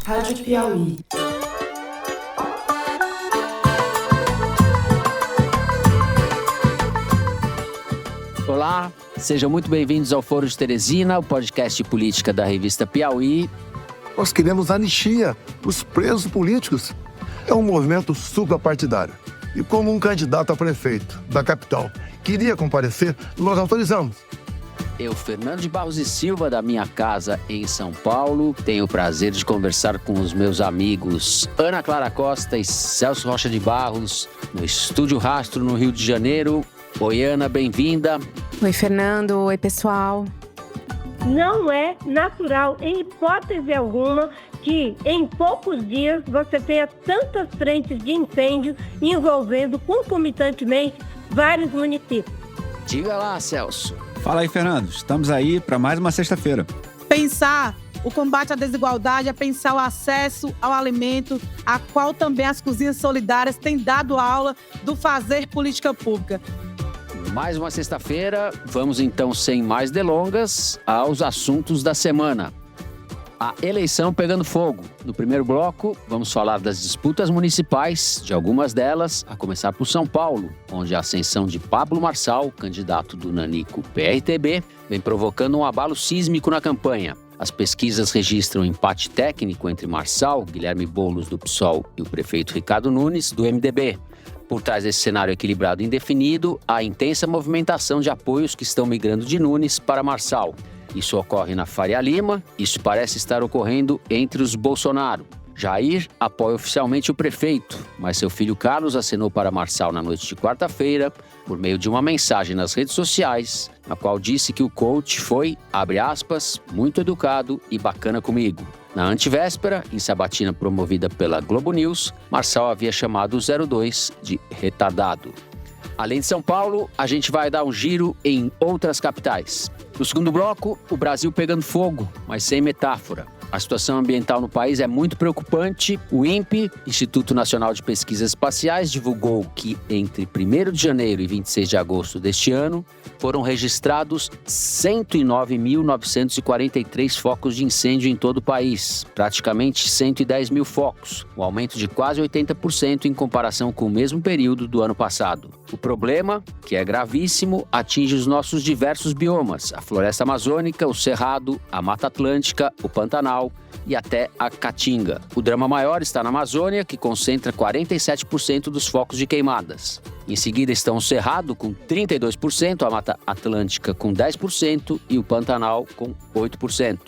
Rádio Piauí. Olá, sejam muito bem-vindos ao Foro de Teresina, o podcast de política da revista Piauí. Nós queremos anistia dos presos políticos. É um movimento suprapartidário. E como um candidato a prefeito da capital queria comparecer, nós autorizamos. Eu, Fernando de Barros e Silva, da minha casa em São Paulo, tenho o prazer de conversar com os meus amigos Ana Clara Costa e Celso Rocha de Barros, no Estúdio Rastro, no Rio de Janeiro. Oi, Ana, bem-vinda. Oi, Fernando. Oi, pessoal. Não é natural, em hipótese alguma, que em poucos dias você tenha tantas frentes de incêndio envolvendo concomitantemente vários municípios. Diga lá, Celso. Fala aí, Fernando. Estamos aí para mais uma sexta-feira. Pensar o combate à desigualdade é pensar o acesso ao alimento, a qual também as cozinhas solidárias têm dado aula do fazer política pública. Mais uma sexta-feira, vamos então, sem mais delongas, aos assuntos da semana. A eleição pegando fogo. No primeiro bloco, vamos falar das disputas municipais, de algumas delas, a começar por São Paulo, onde a ascensão de Pablo Marçal, candidato do Nanico PRTB, vem provocando um abalo sísmico na campanha. As pesquisas registram empate técnico entre Marçal, Guilherme Boulos, do PSOL, e o prefeito Ricardo Nunes, do MDB. Por trás desse cenário equilibrado e indefinido, há intensa movimentação de apoios que estão migrando de Nunes para Marçal. Isso ocorre na Faria Lima, isso parece estar ocorrendo entre os Bolsonaro. Jair apoia oficialmente o prefeito, mas seu filho Carlos acenou para Marçal na noite de quarta-feira, por meio de uma mensagem nas redes sociais, na qual disse que o coach foi, abre aspas, muito educado e bacana comigo. Na antevéspera, em sabatina promovida pela Globo News, Marçal havia chamado o 02 de retardado. Além de São Paulo, a gente vai dar um giro em outras capitais. No segundo bloco, o Brasil pegando fogo, mas sem metáfora. A situação ambiental no país é muito preocupante. O INPE, Instituto Nacional de Pesquisas Espaciais, divulgou que entre 1º de janeiro e 26 de agosto deste ano, foram registrados 109.943 focos de incêndio em todo o país, praticamente 110 mil focos, um aumento de quase 80% em comparação com o mesmo período do ano passado. O problema, que é gravíssimo, atinge os nossos diversos biomas, a floresta amazônica, o cerrado, a Mata Atlântica, o Pantanal e até a Caatinga. O drama maior está na Amazônia, que concentra 47% dos focos de queimadas. Em seguida estão o Cerrado, com 32%, a Mata Atlântica com 10% e o Pantanal com 8%.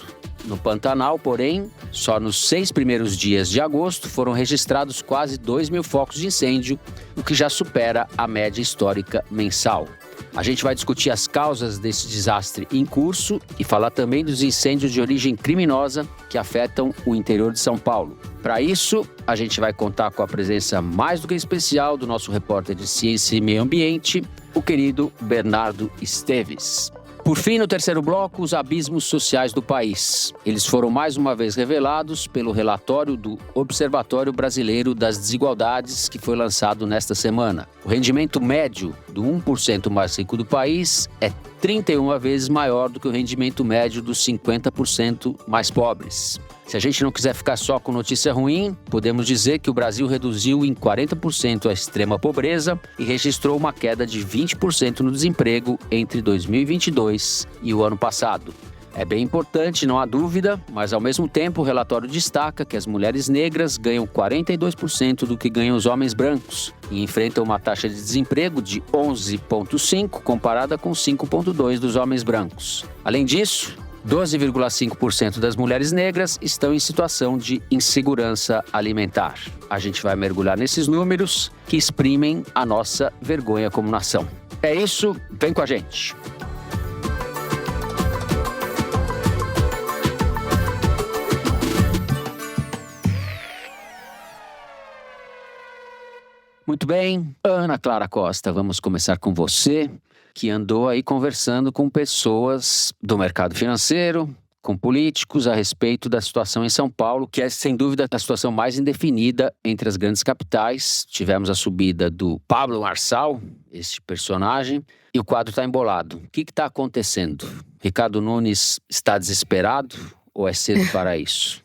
No Pantanal, porém, só nos 6 primeiros dias de agosto foram registrados quase 2 mil focos de incêndio, o que já supera a média histórica mensal. A gente vai discutir as causas desse desastre em curso e falar também dos incêndios de origem criminosa que afetam o interior de São Paulo. Para isso, a gente vai contar com a presença mais do que especial do nosso repórter de Ciência e Meio Ambiente, o querido Bernardo Esteves. Por fim, no terceiro bloco, os abismos sociais do país. Eles foram mais uma vez revelados pelo relatório do Observatório Brasileiro das Desigualdades, que foi lançado nesta semana. O rendimento médio do 1% mais rico do país é 31 vezes maior do que o rendimento médio dos 50% mais pobres. Se a gente não quiser ficar só com notícia ruim, podemos dizer que o Brasil reduziu em 40% a extrema pobreza e registrou uma queda de 20% no desemprego entre 2022 e o ano passado. É bem importante, não há dúvida, mas ao mesmo tempo o relatório destaca que as mulheres negras ganham 42% do que ganham os homens brancos e enfrentam uma taxa de desemprego de 11,5% comparada com 5,2% dos homens brancos. Além disso, 12,5% das mulheres negras estão em situação de insegurança alimentar. A gente vai mergulhar nesses números que exprimem a nossa vergonha como nação. É isso, vem com a gente. Muito bem, Ana Clara Costa, vamos começar com você, que andou aí conversando com pessoas do mercado financeiro, com políticos a respeito da situação em São Paulo, que é sem dúvida a situação mais indefinida entre as grandes capitais. Tivemos a subida do Pablo Marçal, esse personagem, e o quadro está embolado. O que está acontecendo? Ricardo Nunes está desesperado ou é cedo para isso?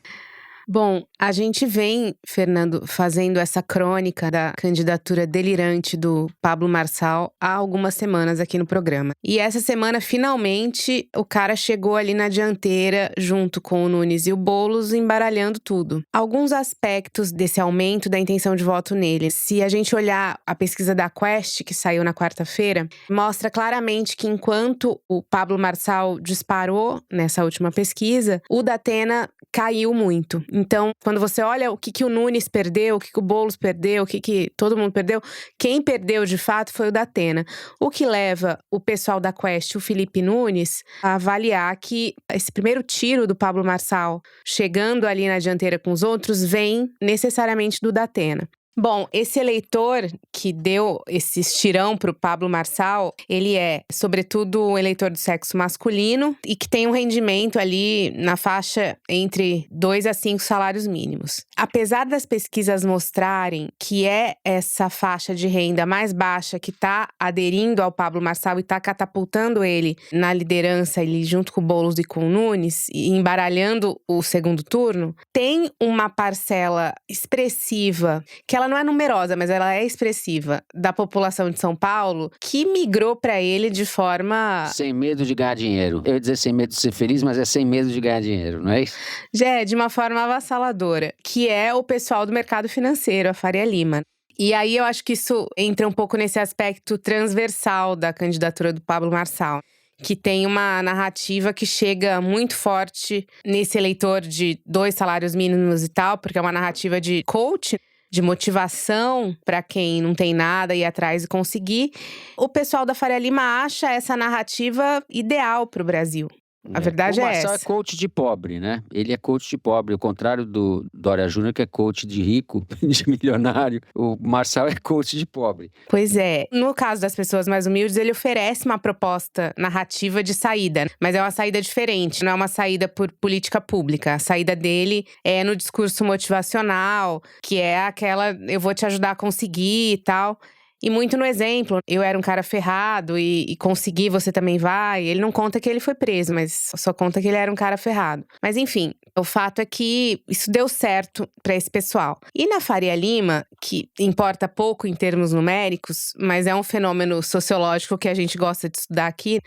Bom, a gente vem, Fernando, fazendo essa crônica da candidatura delirante do Pablo Marçal há algumas semanas aqui no programa. E essa semana, finalmente, o cara chegou ali na dianteira, junto com o Nunes e o Boulos, embaralhando tudo. Alguns aspectos desse aumento da intenção de voto nele. Se a gente olhar a pesquisa da Quest, que saiu na quarta-feira, mostra claramente que enquanto o Pablo Marçal disparou nessa última pesquisa, o Datena caiu muito. Então, quando você olha o que o Nunes perdeu, o que o Boulos perdeu, o que todo mundo perdeu, quem perdeu de fato foi o Datena. O que leva o pessoal da Quest, o Felipe Nunes, a avaliar que esse primeiro tiro do Pablo Marçal, chegando ali na dianteira com os outros, vem necessariamente do Datena. Bom, esse eleitor que deu esse estirão para o Pablo Marçal, ele é, sobretudo, um eleitor do sexo masculino e que tem um rendimento ali na faixa entre 2 a 5 salários mínimos. Apesar das pesquisas mostrarem que é essa faixa de renda mais baixa que está aderindo ao Pablo Marçal e está catapultando ele na liderança ali junto com o Boulos e com o Nunes e embaralhando o segundo turno, tem uma parcela expressiva que ela não é numerosa, mas ela é expressiva, da população de São Paulo, que migrou para ele de forma... Sem medo de ganhar dinheiro. Eu ia dizer sem medo de ser feliz, mas é sem medo de ganhar dinheiro, não é isso? Já é, de uma forma avassaladora, que é o pessoal do mercado financeiro, a Faria Lima. E aí eu acho que isso entra um pouco nesse aspecto transversal da candidatura do Pablo Marçal, que tem uma narrativa que chega muito forte nesse eleitor de 2 salários mínimos e tal, porque é uma narrativa de coach, de motivação para quem não tem nada ir atrás e conseguir. O pessoal da Faria Lima acha essa narrativa ideal para o Brasil. A verdade é essa. O Marçal é coach de pobre, né? Ele é coach de pobre, ao contrário do Dória Júnior, que é coach de rico, de milionário. O Marçal é coach de pobre. Pois é. No caso das pessoas mais humildes, ele oferece uma proposta narrativa de saída. Mas é uma saída diferente, não é uma saída por política pública. A saída dele é no discurso motivacional, que é aquela, eu vou te ajudar a conseguir e tal. E muito no exemplo, eu era um cara ferrado e consegui, você também vai. Ele não conta que ele foi preso, mas só conta que ele era um cara ferrado. Mas enfim, o fato é que isso deu certo para esse pessoal. E na Faria Lima, que importa pouco em termos numéricos, mas é um fenômeno sociológico que a gente gosta de estudar aqui,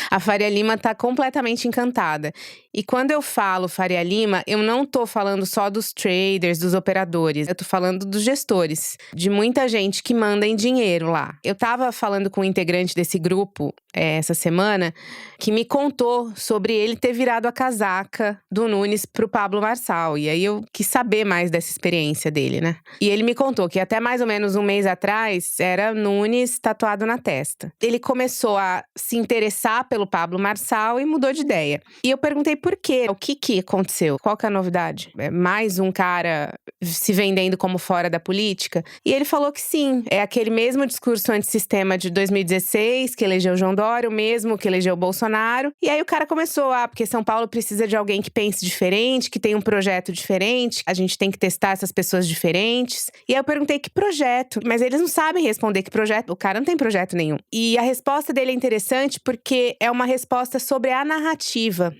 a Faria Lima está completamente encantada. E quando eu falo Faria Lima, eu não tô falando só dos traders, dos operadores. Eu tô falando dos gestores, de muita gente que manda em dinheiro lá. Eu tava falando com um integrante desse grupo essa semana, que me contou sobre ele ter virado a casaca do Nunes pro Pablo Marçal. E aí eu quis saber mais dessa experiência dele, né? E ele me contou que até mais ou menos um mês atrás, era Nunes tatuado na testa. Ele começou a se interessar pelo Pablo Marçal e mudou de ideia. E eu perguntei por quê? O que aconteceu? Qual que é a novidade? É mais um cara se vendendo como fora da política? E ele falou que sim, é aquele mesmo discurso antissistema de 2016, que elegeu João Dória, o mesmo que elegeu Bolsonaro. E aí o cara começou, porque São Paulo precisa de alguém que pense diferente, que tem um projeto diferente, a gente tem que testar essas pessoas diferentes. E aí eu perguntei que projeto, mas eles não sabem responder que projeto, o cara não tem projeto nenhum. E a resposta dele é interessante porque é uma resposta sobre a narrativa,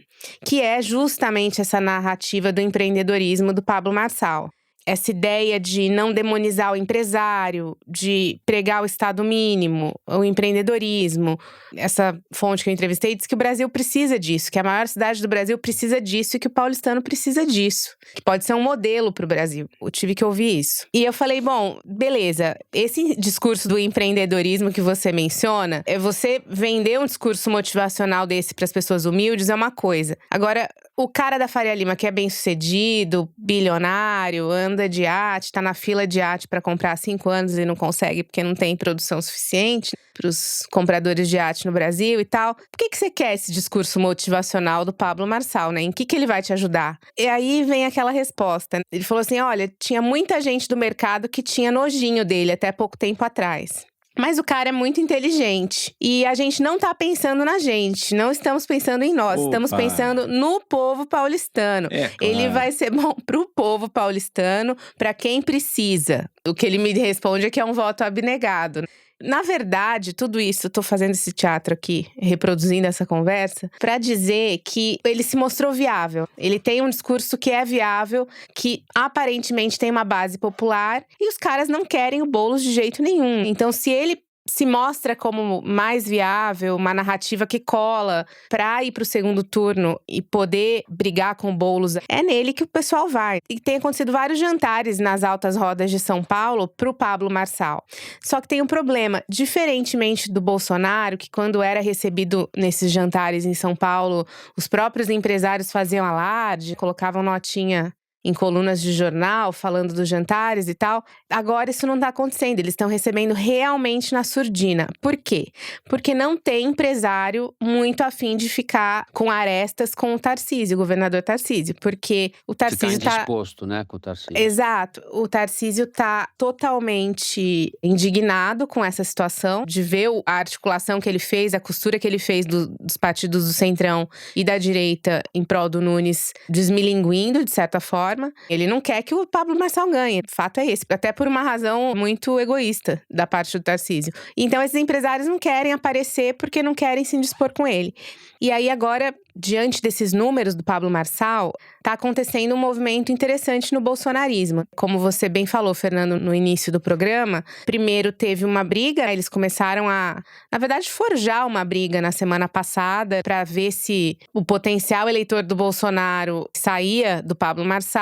que é justamente essa narrativa do empreendedorismo do Pablo Marçal. Essa ideia de não demonizar o empresário, de pregar o Estado mínimo, o empreendedorismo. Essa fonte que eu entrevistei disse que o Brasil precisa disso, que a maior cidade do Brasil precisa disso e que o paulistano precisa disso. Que pode ser um modelo para o Brasil. Eu tive que ouvir isso. E eu falei, bom, beleza, esse discurso do empreendedorismo que você menciona, é você vender um discurso motivacional desse para as pessoas humildes é uma coisa. Agora, o cara da Faria Lima, que é bem-sucedido, bilionário, anda de iate, tá na fila de iate para comprar há 5 anos e não consegue porque não tem produção suficiente para os compradores de iate no Brasil e tal. Por que você quer esse discurso motivacional do Pablo Marçal, né? Em que ele vai te ajudar? E aí vem aquela resposta. Ele falou assim, olha, tinha muita gente do mercado que tinha nojinho dele até pouco tempo atrás. Mas o cara é muito inteligente. E a gente não tá pensando na gente. Não estamos pensando em nós. Estamos pensando no povo paulistano. Claro. Ele vai ser bom pro povo paulistano, pra quem precisa. O que ele me responde é que é um voto abnegado. Na verdade, tudo isso, tô fazendo esse teatro aqui, reproduzindo essa conversa, pra dizer que ele se mostrou viável. Ele tem um discurso que é viável, que aparentemente tem uma base popular, e os caras não querem o Boulos de jeito nenhum. Então, se ele se mostra como mais viável, uma narrativa que cola pra ir pro segundo turno e poder brigar com o Boulos, é nele que o pessoal vai. E tem acontecido vários jantares nas altas rodas de São Paulo pro Pablo Marçal. Só que tem um problema, diferentemente do Bolsonaro, que quando era recebido nesses jantares em São Paulo, os próprios empresários faziam alarde, colocavam notinha em colunas de jornal, falando dos jantares e tal. Agora isso não tá acontecendo, eles estão recebendo realmente na surdina. Por quê? Porque não tem empresário muito afim de ficar com arestas com o Tarcísio, o governador Tarcísio. Porque o Tarcísio Ficar indisposto, né, com o Tarcísio. Exato. O Tarcísio tá totalmente indignado com essa situação, de ver a articulação que ele fez, a costura que ele fez dos partidos do Centrão e da direita em prol do Nunes desmilinguindo, de certa forma. Ele não quer que o Pablo Marçal ganhe. O fato é esse. Até por uma razão muito egoísta da parte do Tarcísio. Então, esses empresários não querem aparecer porque não querem se indispor com ele. E aí, agora, diante desses números do Pablo Marçal, tá acontecendo um movimento interessante no bolsonarismo. Como você bem falou, Fernando, no início do programa, primeiro teve uma briga, eles começaram a, na verdade, forjar uma briga na semana passada para ver se o potencial eleitor do Bolsonaro saía do Pablo Marçal.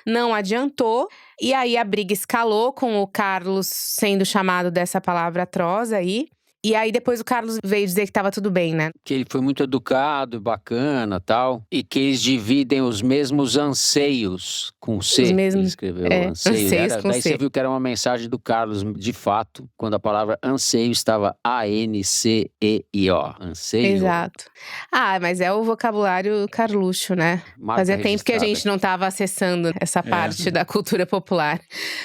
Não adiantou. E aí a briga escalou com o Carlos sendo chamado dessa palavra atroz aí. E aí depois o Carlos veio dizer que tava tudo bem, né? Que ele foi muito educado, bacana, tal. E que eles dividem os mesmos anseios, com C. Os mesmos, ele escreveu anseios com daí C. você viu que era uma mensagem do Carlos, de fato, quando a palavra anseio estava A-N-C-E-I-O. Anseio. Exato. Ah, mas é o vocabulário Carluxo, né? Marca Fazia tempo que a registrada. gente não estava acessando essa parte da cultura popular.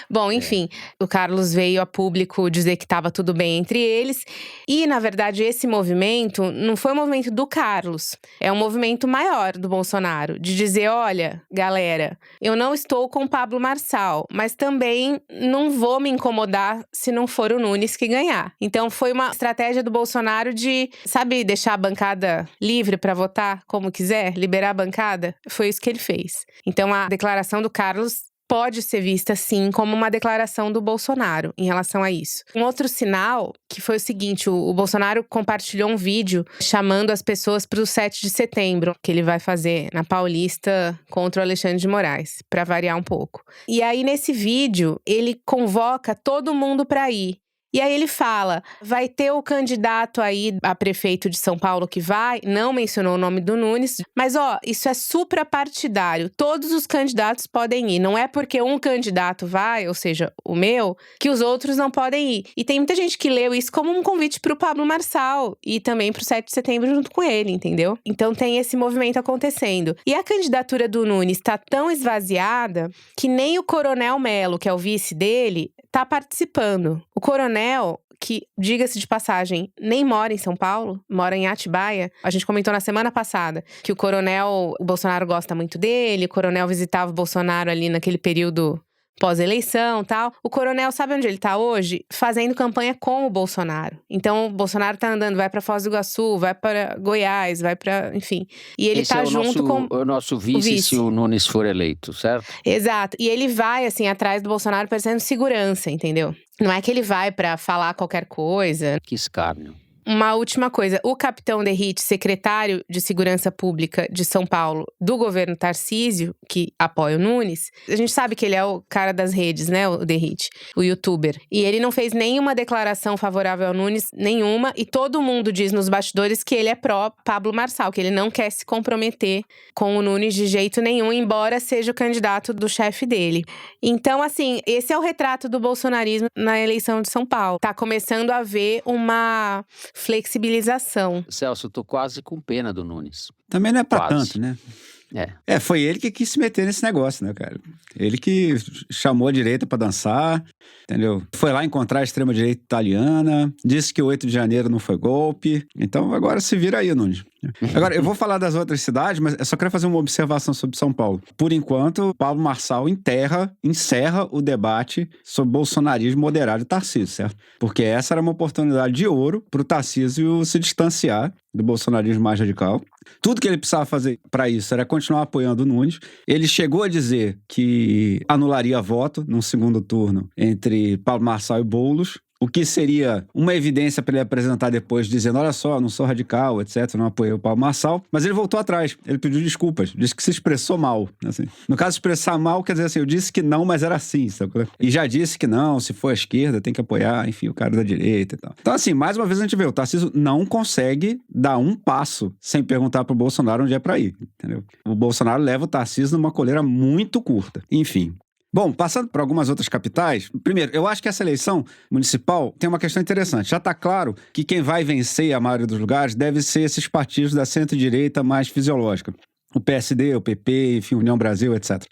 Bom, enfim, o Carlos veio a público dizer que estava tudo bem entre eles. E, na verdade, esse movimento não foi um movimento do Carlos. É um movimento maior do Bolsonaro. De dizer, olha, galera, eu não estou com o Pablo Marçal, mas também não vou me incomodar se não for o Nunes que ganhar. Então, foi uma estratégia do Bolsonaro de, sabe, deixar a bancada livre para votar como quiser, liberar a bancada. Foi isso que ele fez. Então, a declaração do Carlos pode ser vista, sim, como uma declaração do Bolsonaro em relação a isso. Um outro sinal, que foi o seguinte, o Bolsonaro compartilhou um vídeo chamando as pessoas para o 7 de setembro, que ele vai fazer na Paulista contra o Alexandre de Moraes, para variar um pouco. E aí, nesse vídeo, ele convoca todo mundo para ir. E aí ele fala, vai ter o candidato aí a prefeito de São Paulo que vai, não mencionou o nome do Nunes, mas ó, isso é suprapartidário, todos os candidatos podem ir, não é porque um candidato vai, ou seja, o meu, que os outros não podem ir. E tem muita gente que leu isso como um convite pro Pablo Marçal e também pro 7 de setembro junto com ele, entendeu? Então tem esse movimento acontecendo. E a candidatura do Nunes tá tão esvaziada que nem o Coronel Melo, que é o vice dele, tá participando. O Coronel, que, diga-se de passagem, nem mora em São Paulo, mora em Atibaia. A gente comentou na semana passada que o Coronel, o Bolsonaro gosta muito dele, o Coronel visitava o Bolsonaro ali naquele período pós-eleição e tal. O Coronel, sabe onde ele tá hoje? Fazendo campanha com o Bolsonaro. Então, o Bolsonaro tá andando, vai pra Foz do Iguaçu, vai pra Goiás, vai pra… enfim. E ele tá junto com o nosso vice, se o Nunes for eleito, certo? Exato. E ele vai, assim, atrás do Bolsonaro parecendo segurança, entendeu? Não é que ele vai pra falar qualquer coisa. Que escárnio. Uma última coisa, o capitão Derrite, secretário de Segurança Pública de São Paulo, do governo Tarcísio, que apoia o Nunes, a gente sabe que ele é o cara das redes, né, o Derrite, o youtuber. E ele não fez nenhuma declaração favorável ao Nunes, nenhuma, e todo mundo diz nos bastidores que ele é pró-Pablo Marçal, que ele não quer se comprometer com o Nunes de jeito nenhum, embora seja o candidato do chefe dele. Então, assim, esse é o retrato do bolsonarismo na eleição de São Paulo. Tá começando a haver uma flexibilização. Celso, eu tô quase com pena do Nunes. Também não é pra Quase. tanto, né? É. Foi ele que quis se meter nesse negócio, né, cara? Ele que chamou a direita pra dançar, entendeu? Foi lá encontrar a extrema-direita italiana, disse que o 8 de janeiro não foi golpe. Então agora se vira aí, Nunes. Agora, eu vou falar das outras cidades, mas eu só quero fazer uma observação sobre São Paulo. Por enquanto, Pablo Marçal encerra o debate sobre bolsonarismo moderado de Tarcísio, certo? Porque essa era uma oportunidade de ouro para o Tarcísio se distanciar do bolsonarismo mais radical. Tudo que ele precisava fazer para isso era continuar apoiando o Nunes. Ele chegou a dizer que anularia voto num segundo turno entre Pablo Marçal e Boulos, o que seria uma evidência para ele apresentar depois, dizendo, olha só, não sou radical, etc., não apoiei o Pablo Marçal. Mas ele voltou atrás, ele pediu desculpas, disse que se expressou mal. Assim. No caso, expressar mal quer dizer assim, eu disse que não, mas era assim, sabe? E já disse que não, se for à esquerda tem que apoiar, enfim, o cara da direita e tal. Então assim, mais uma vez a gente vê, o Tarcísio não consegue dar um passo sem perguntar pro Bolsonaro onde é para ir, entendeu? O Bolsonaro leva o Tarcísio numa coleira muito curta. Enfim. Bom, passando por algumas outras capitais, primeiro, eu acho que essa eleição municipal tem uma questão interessante. Já está claro que quem vai vencer a maioria dos lugares deve ser esses partidos da centro-direita mais fisiológica. O PSD, o PP, enfim, União Brasil, etc.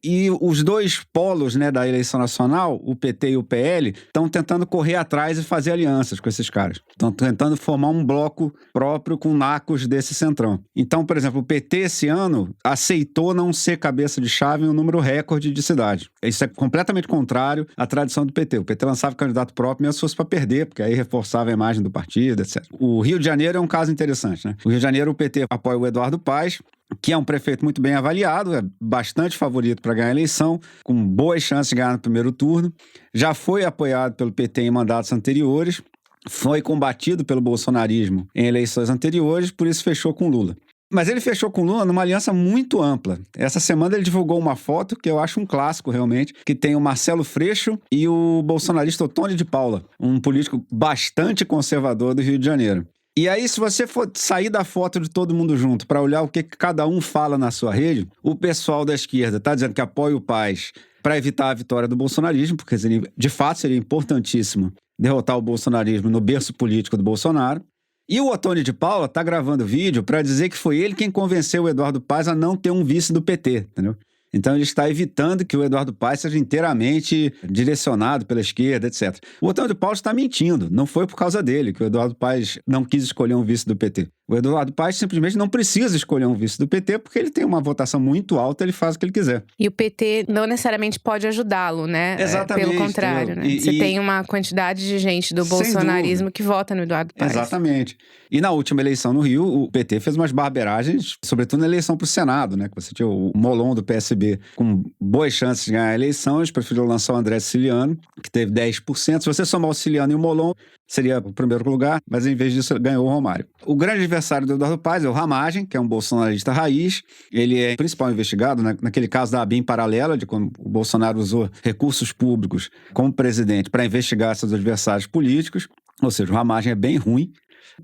E os dois polos, né, da eleição nacional, o PT e o PL, estão tentando correr atrás e fazer alianças com esses caras. Estão tentando formar um bloco próprio com nacos desse centrão. Então, por exemplo, o PT esse ano aceitou não ser cabeça de chave em um número recorde de cidades. Isso é completamente contrário à tradição do PT. O PT lançava candidato próprio mesmo se fosse para perder, porque aí reforçava a imagem do partido, etc. O Rio de Janeiro é um caso interessante, né? O Rio de Janeiro, o PT apoia o Eduardo Paes, que é um prefeito muito bem avaliado, é bastante favorito para ganhar a eleição, com boas chances de ganhar no primeiro turno. Já foi apoiado pelo PT em mandatos anteriores, foi combatido pelo bolsonarismo em eleições anteriores, por isso fechou com Lula. Mas ele fechou com Lula numa aliança muito ampla. Essa semana ele divulgou uma foto que eu acho um clássico realmente, que tem o Marcelo Freixo e o bolsonarista Ottoni de Paula, um político bastante conservador do Rio de Janeiro. E aí, se você for sair da foto de todo mundo junto para olhar o que cada um fala na sua rede, o pessoal da esquerda está dizendo que apoia o Paes para evitar a vitória do bolsonarismo, porque de fato seria importantíssimo derrotar o bolsonarismo no berço político do Bolsonaro. E o Ottoni de Paula está gravando vídeo para dizer que foi ele quem convenceu o Eduardo Paes a não ter um vice do PT, entendeu? Então ele está evitando que o Eduardo Paes seja inteiramente direcionado pela esquerda, etc. O Ottoni de Paula está mentindo. Não foi por causa dele que o Eduardo Paes não quis escolher um vice do PT. O Eduardo Paes simplesmente não precisa escolher um vice do PT porque ele tem uma votação muito alta, ele faz o que ele quiser. E o PT não necessariamente pode ajudá-lo, né? Exatamente. Pelo contrário, né? Você tem uma quantidade de gente do bolsonarismo que vota no Eduardo Paes. Exatamente. E na última eleição no Rio, o PT fez umas barberagens, sobretudo na eleição para o Senado, né? Que você tinha o Molon do PSB com boas chances de ganhar a eleição, eles preferiram lançar o André Siciliano, que teve 10%. Se você somar o Siciliano e o Molon, seria o primeiro lugar, mas em vez disso ganhou o Romário. O grande adversário do Eduardo Paes é o Ramagem, que é um bolsonarista raiz. Ele é o principal investigado naquele caso da ABIN paralela, de quando o Bolsonaro usou recursos públicos como presidente para investigar seus adversários políticos. Ou seja, o Ramagem é bem ruim.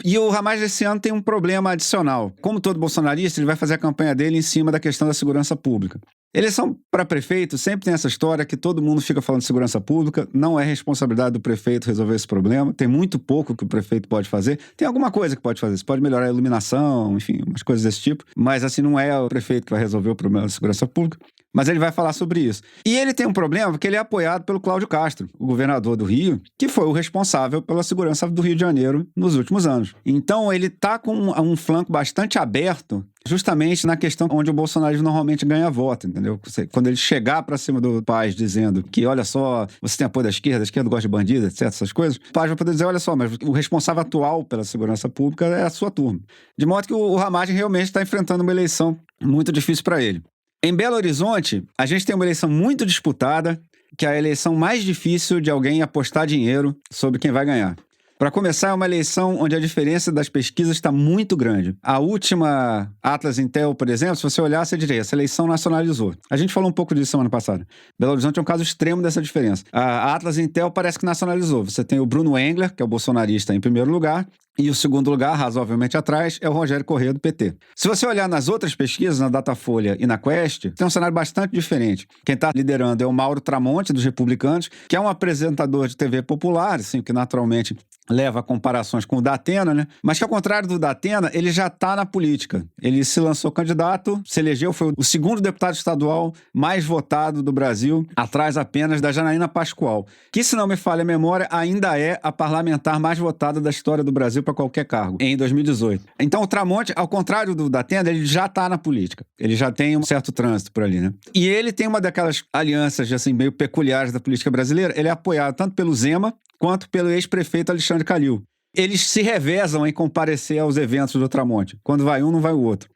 E o Ramagem esse ano tem um problema adicional. Como todo bolsonarista, ele vai fazer a campanha dele em cima da questão da segurança pública. Eleição para prefeito sempre tem essa história que todo mundo fica falando de segurança pública, não é responsabilidade do prefeito resolver esse problema, tem muito pouco que o prefeito pode fazer, tem alguma coisa que pode fazer, você pode melhorar a iluminação, enfim, umas coisas desse tipo, mas assim não é o prefeito que vai resolver o problema da segurança pública, mas ele vai falar sobre isso. E ele tem um problema porque ele é apoiado pelo Cláudio Castro, o governador do Rio, que foi o responsável pela segurança do Rio de Janeiro nos últimos anos. Então ele está com um flanco bastante aberto justamente na questão onde o bolsonarismo normalmente ganha voto, entendeu? Quando ele chegar para cima do Paes dizendo que, olha só, você tem apoio da esquerda gosta de bandido, etc., essas coisas, o Paes vai poder dizer, olha só, mas o responsável atual pela segurança pública é a sua turma. De modo que o Ramagem realmente está enfrentando uma eleição muito difícil para ele. Em Belo Horizonte, a gente tem uma eleição muito disputada, que é a eleição mais difícil de alguém apostar dinheiro sobre quem vai ganhar. Para começar, é uma eleição onde a diferença das pesquisas está muito grande. A última Atlas Intel, por exemplo, se você olhar, você diria, essa eleição nacionalizou. A gente falou um pouco disso semana passada. Belo Horizonte é um caso extremo dessa diferença. A Atlas Intel parece que nacionalizou. Você tem o Bruno Engler, que é o bolsonarista, em primeiro lugar, e o segundo lugar, razoavelmente atrás, é o Rogério Corrêa, do PT. Se você olhar nas outras pesquisas, na Datafolha e na Quest, tem um cenário bastante diferente. Quem está liderando é o Mauro Tramonte, dos Republicanos, que é um apresentador de TV popular, assim, que naturalmente leva comparações com o Datena, né? Mas que, ao contrário do Datena, ele já está na política. Ele se lançou candidato, se elegeu, foi o segundo deputado estadual mais votado do Brasil, atrás apenas da Janaína Pascoal, que, se não me falha a memória, ainda é a parlamentar mais votada da história do Brasil para qualquer cargo em 2018. Então o Tramonte, ao contrário do Datena, ele já está na política. Ele já tem um certo trânsito por ali, né? E ele tem uma daquelas alianças, assim, meio peculiares da política brasileira. Ele é apoiado tanto pelo Zema quanto pelo ex-prefeito Alexandre Calil. Eles se revezam em comparecer aos eventos do Tramonte. Quando vai um, não vai o outro.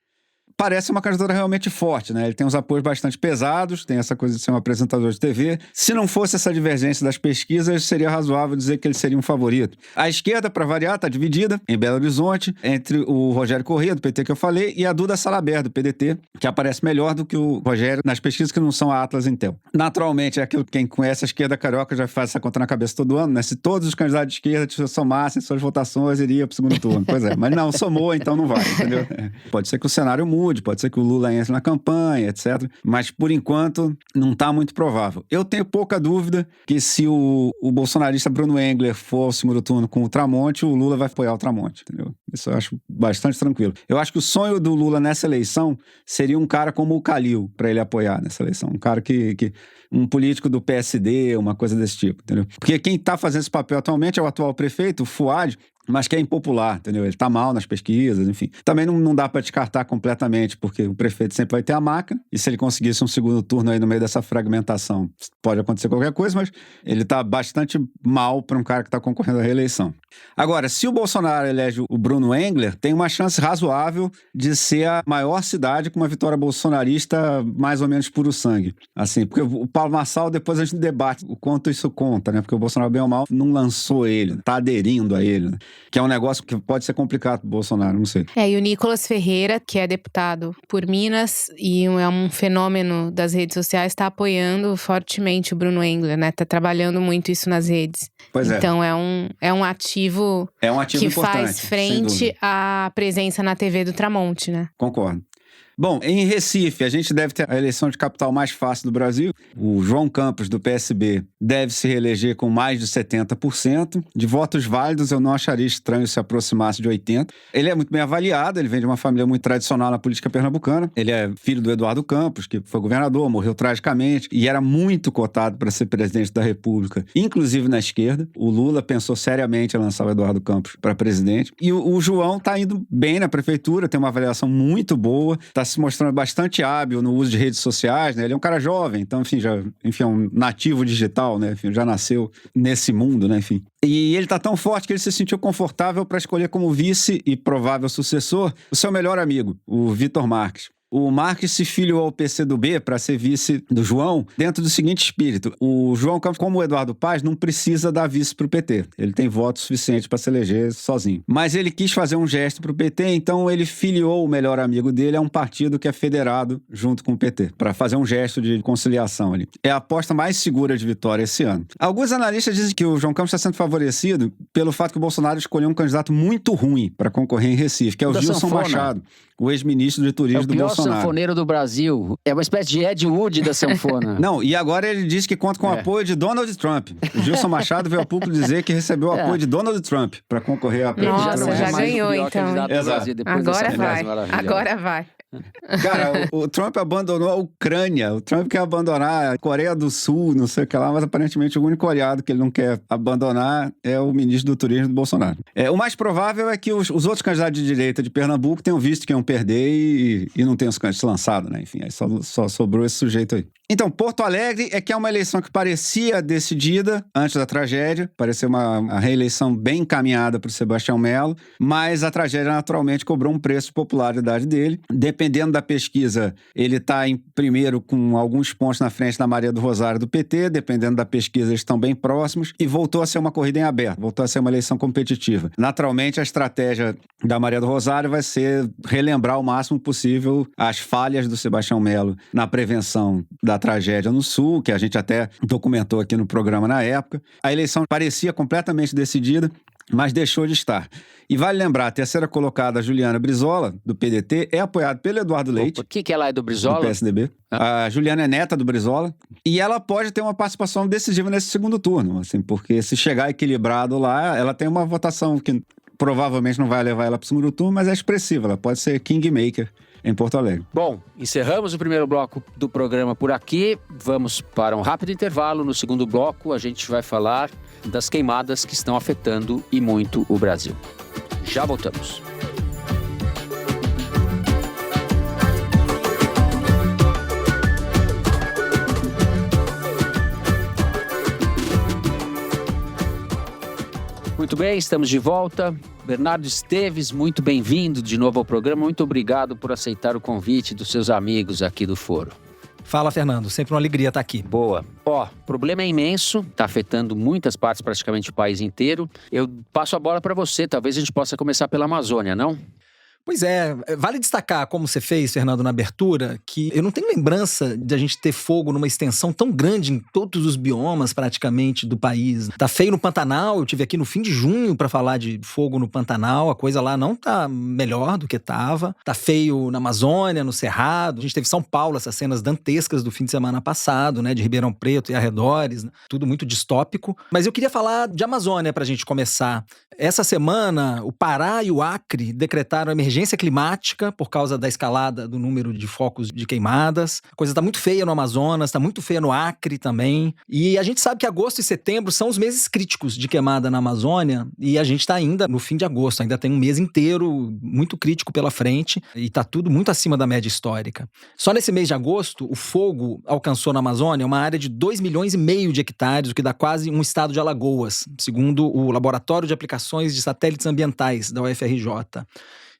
Parece uma candidatura realmente forte, né? Ele tem uns apoios bastante pesados, tem essa coisa de ser um apresentador de TV. Se não fosse essa divergência das pesquisas, seria razoável dizer que ele seria um favorito. A esquerda, para variar, está dividida em Belo Horizonte entre o Rogério Corrêa, do PT que eu falei, e a Duda Salabert, do PDT, que aparece melhor do que o Rogério nas pesquisas que não são a Atlas Intel. Naturalmente, é aquilo que quem conhece a esquerda carioca já faz essa conta na cabeça todo ano, né? Se todos os candidatos de esquerda somassem suas votações, iria para o segundo turno. Pois é, mas não, somou, então não vai, entendeu? Pode ser que o cenário mude, pode ser que o Lula entre na campanha, etc. Mas, por enquanto, não está muito provável. Eu tenho pouca dúvida que se o bolsonarista Bruno Engler for ao segundo turno com o Tramonte, o Lula vai apoiar o Tramonte, entendeu? Isso eu acho bastante tranquilo. Eu acho que o sonho do Lula nessa eleição seria um cara como o Calil, para ele apoiar nessa eleição. Um cara um político do PSD, uma coisa desse tipo, entendeu? Porque quem está fazendo esse papel atualmente é o atual prefeito, o Fuad, mas que é impopular, entendeu? Ele tá mal nas pesquisas, enfim. Também não dá para descartar completamente, porque o prefeito sempre vai ter a máquina, e se ele conseguisse um segundo turno aí no meio dessa fragmentação, pode acontecer qualquer coisa, mas ele tá bastante mal para um cara que tá concorrendo à reeleição. Agora, se o Bolsonaro elege o Bruno Engler, tem uma chance razoável de ser a maior cidade com uma vitória bolsonarista mais ou menos puro sangue. Assim, porque o Paulo Marçal, depois a gente debate o quanto isso conta, né? Porque o Bolsonaro, bem ou mal, não lançou ele, tá aderindo a ele, né? Que é um negócio que pode ser complicado pro Bolsonaro, não sei. E o Nicolas Ferreira, que é deputado por Minas e é um fenômeno das redes sociais, está apoiando fortemente o Bruno Engler, né? Tá trabalhando muito isso nas redes. Pois é. Então é um ativo que faz frente à presença na TV do Tramonte, né? Concordo. Bom, em Recife, a gente deve ter a eleição de capital mais fácil do Brasil. O João Campos, do PSB, deve se reeleger com mais de 70%. De votos válidos, eu não acharia estranho se aproximasse de 80%. Ele é muito bem avaliado, ele vem de uma família muito tradicional na política pernambucana. Ele é filho do Eduardo Campos, que foi governador, morreu tragicamente, e era muito cotado para ser presidente da República, inclusive na esquerda. O Lula pensou seriamente em lançar o Eduardo Campos para presidente. E o João está indo bem na prefeitura, tem uma avaliação muito boa, está se mostrando bastante hábil no uso de redes sociais, né? Ele é um cara jovem, então, enfim, é um nativo digital, né? Enfim, já nasceu nesse mundo, né? Enfim. E ele tá tão forte que ele se sentiu confortável para escolher como vice e provável sucessor o seu melhor amigo, o Vitor Marques. O Marques se filiou ao PCdoB para ser vice do João dentro do seguinte espírito. O João Campos, como o Eduardo Paz, não precisa dar vice para o PT. Ele tem votos suficientes para se eleger sozinho. Mas ele quis fazer um gesto para o PT, então ele filiou o melhor amigo dele a um partido que é federado junto com o PT, para fazer um gesto de conciliação ali. É a aposta mais segura de vitória esse ano. Alguns analistas dizem que o João Campos está sendo favorecido pelo fato que o Bolsonaro escolheu um candidato muito ruim para concorrer em Recife, que é o Gilson Machado, o ex-ministro de turismo do Bolsonaro. Sanfoneiro do Brasil. É uma espécie de Ed Wood da sanfona. Não, e agora ele diz que conta com o apoio de Donald Trump. O Gilson Machado veio ao público dizer que recebeu o apoio de Donald Trump para concorrer à presidência. Nossa, já ganhou, então. Exato. Agora vai. Cara, o Trump abandonou a Ucrânia. O Trump quer abandonar a Coreia do Sul, não sei o que lá, mas aparentemente o único aliado que ele não quer abandonar é o ministro do turismo do Bolsonaro. O mais provável é que os outros candidatos de direita de Pernambuco tenham visto que iam perder e não tenham os candidatos lançados, né? Enfim, aí só sobrou esse sujeito aí. Então, Porto Alegre é uma eleição que parecia decidida antes da tragédia, parecia uma reeleição bem encaminhada para o Sebastião Melo, mas a tragédia naturalmente cobrou um preço de popularidade dele. Dependendo da pesquisa, ele está em primeiro com alguns pontos na frente da Maria do Rosário do PT, dependendo da pesquisa eles estão bem próximos, e voltou a ser uma corrida em aberto, voltou a ser uma eleição competitiva. Naturalmente, a estratégia da Maria do Rosário vai ser relembrar o máximo possível as falhas do Sebastião Melo na prevenção da tragédia no Sul, que a gente até documentou aqui no programa na época. A eleição parecia completamente decidida, mas deixou de estar. E vale lembrar, a terceira colocada, a Juliana Brizola, do PDT, é apoiada pelo Eduardo Leite. O que ela é do Brizola? Do PSDB. A Juliana é neta do Brizola. E ela pode ter uma participação decisiva nesse segundo turno, assim, porque se chegar equilibrado lá, ela tem uma votação que provavelmente não vai levar ela para o segundo turno, mas é expressiva. Ela pode ser kingmaker em Porto Alegre. Bom, encerramos o primeiro bloco do programa por aqui. Vamos para um rápido intervalo. No segundo bloco, a gente vai falar das queimadas que estão afetando e muito o Brasil. Já voltamos. Muito bem, estamos de volta. Bernardo Esteves, muito bem-vindo de novo ao programa. Muito obrigado por aceitar o convite dos seus amigos aqui do Foro. Fala, Fernando. Sempre uma alegria estar aqui. Boa. O problema é imenso, está afetando muitas partes, praticamente o país inteiro. Eu passo a bola para você, talvez a gente possa começar pela Amazônia, não? Pois é, vale destacar, como você fez, Fernando, na abertura, que eu não tenho lembrança de a gente ter fogo numa extensão tão grande em todos os biomas, praticamente, do país. Tá feio no Pantanal, eu tive aqui no fim de junho para falar de fogo no Pantanal, a coisa lá não tá melhor do que tava. Tá feio na Amazônia, no Cerrado, a gente teve São Paulo, essas cenas dantescas do fim de semana passado, né, de Ribeirão Preto e arredores, né, tudo muito distópico. Mas eu queria falar de Amazônia pra gente começar. Essa semana, o Pará e o Acre decretaram emergência climática por causa da escalada do número de focos de queimadas. A coisa tá muito feia no Amazonas, tá muito feia no Acre também. E a gente sabe que agosto e setembro são os meses críticos de queimada na Amazônia e a gente tá ainda no fim de agosto, ainda tem um mês inteiro muito crítico pela frente e tá tudo muito acima da média histórica. Só nesse mês de agosto, o fogo alcançou na Amazônia uma área de 2,5 milhões de hectares, o que dá quase um estado de Alagoas, segundo o Laboratório de Aplicações de Satélites Ambientais da UFRJ.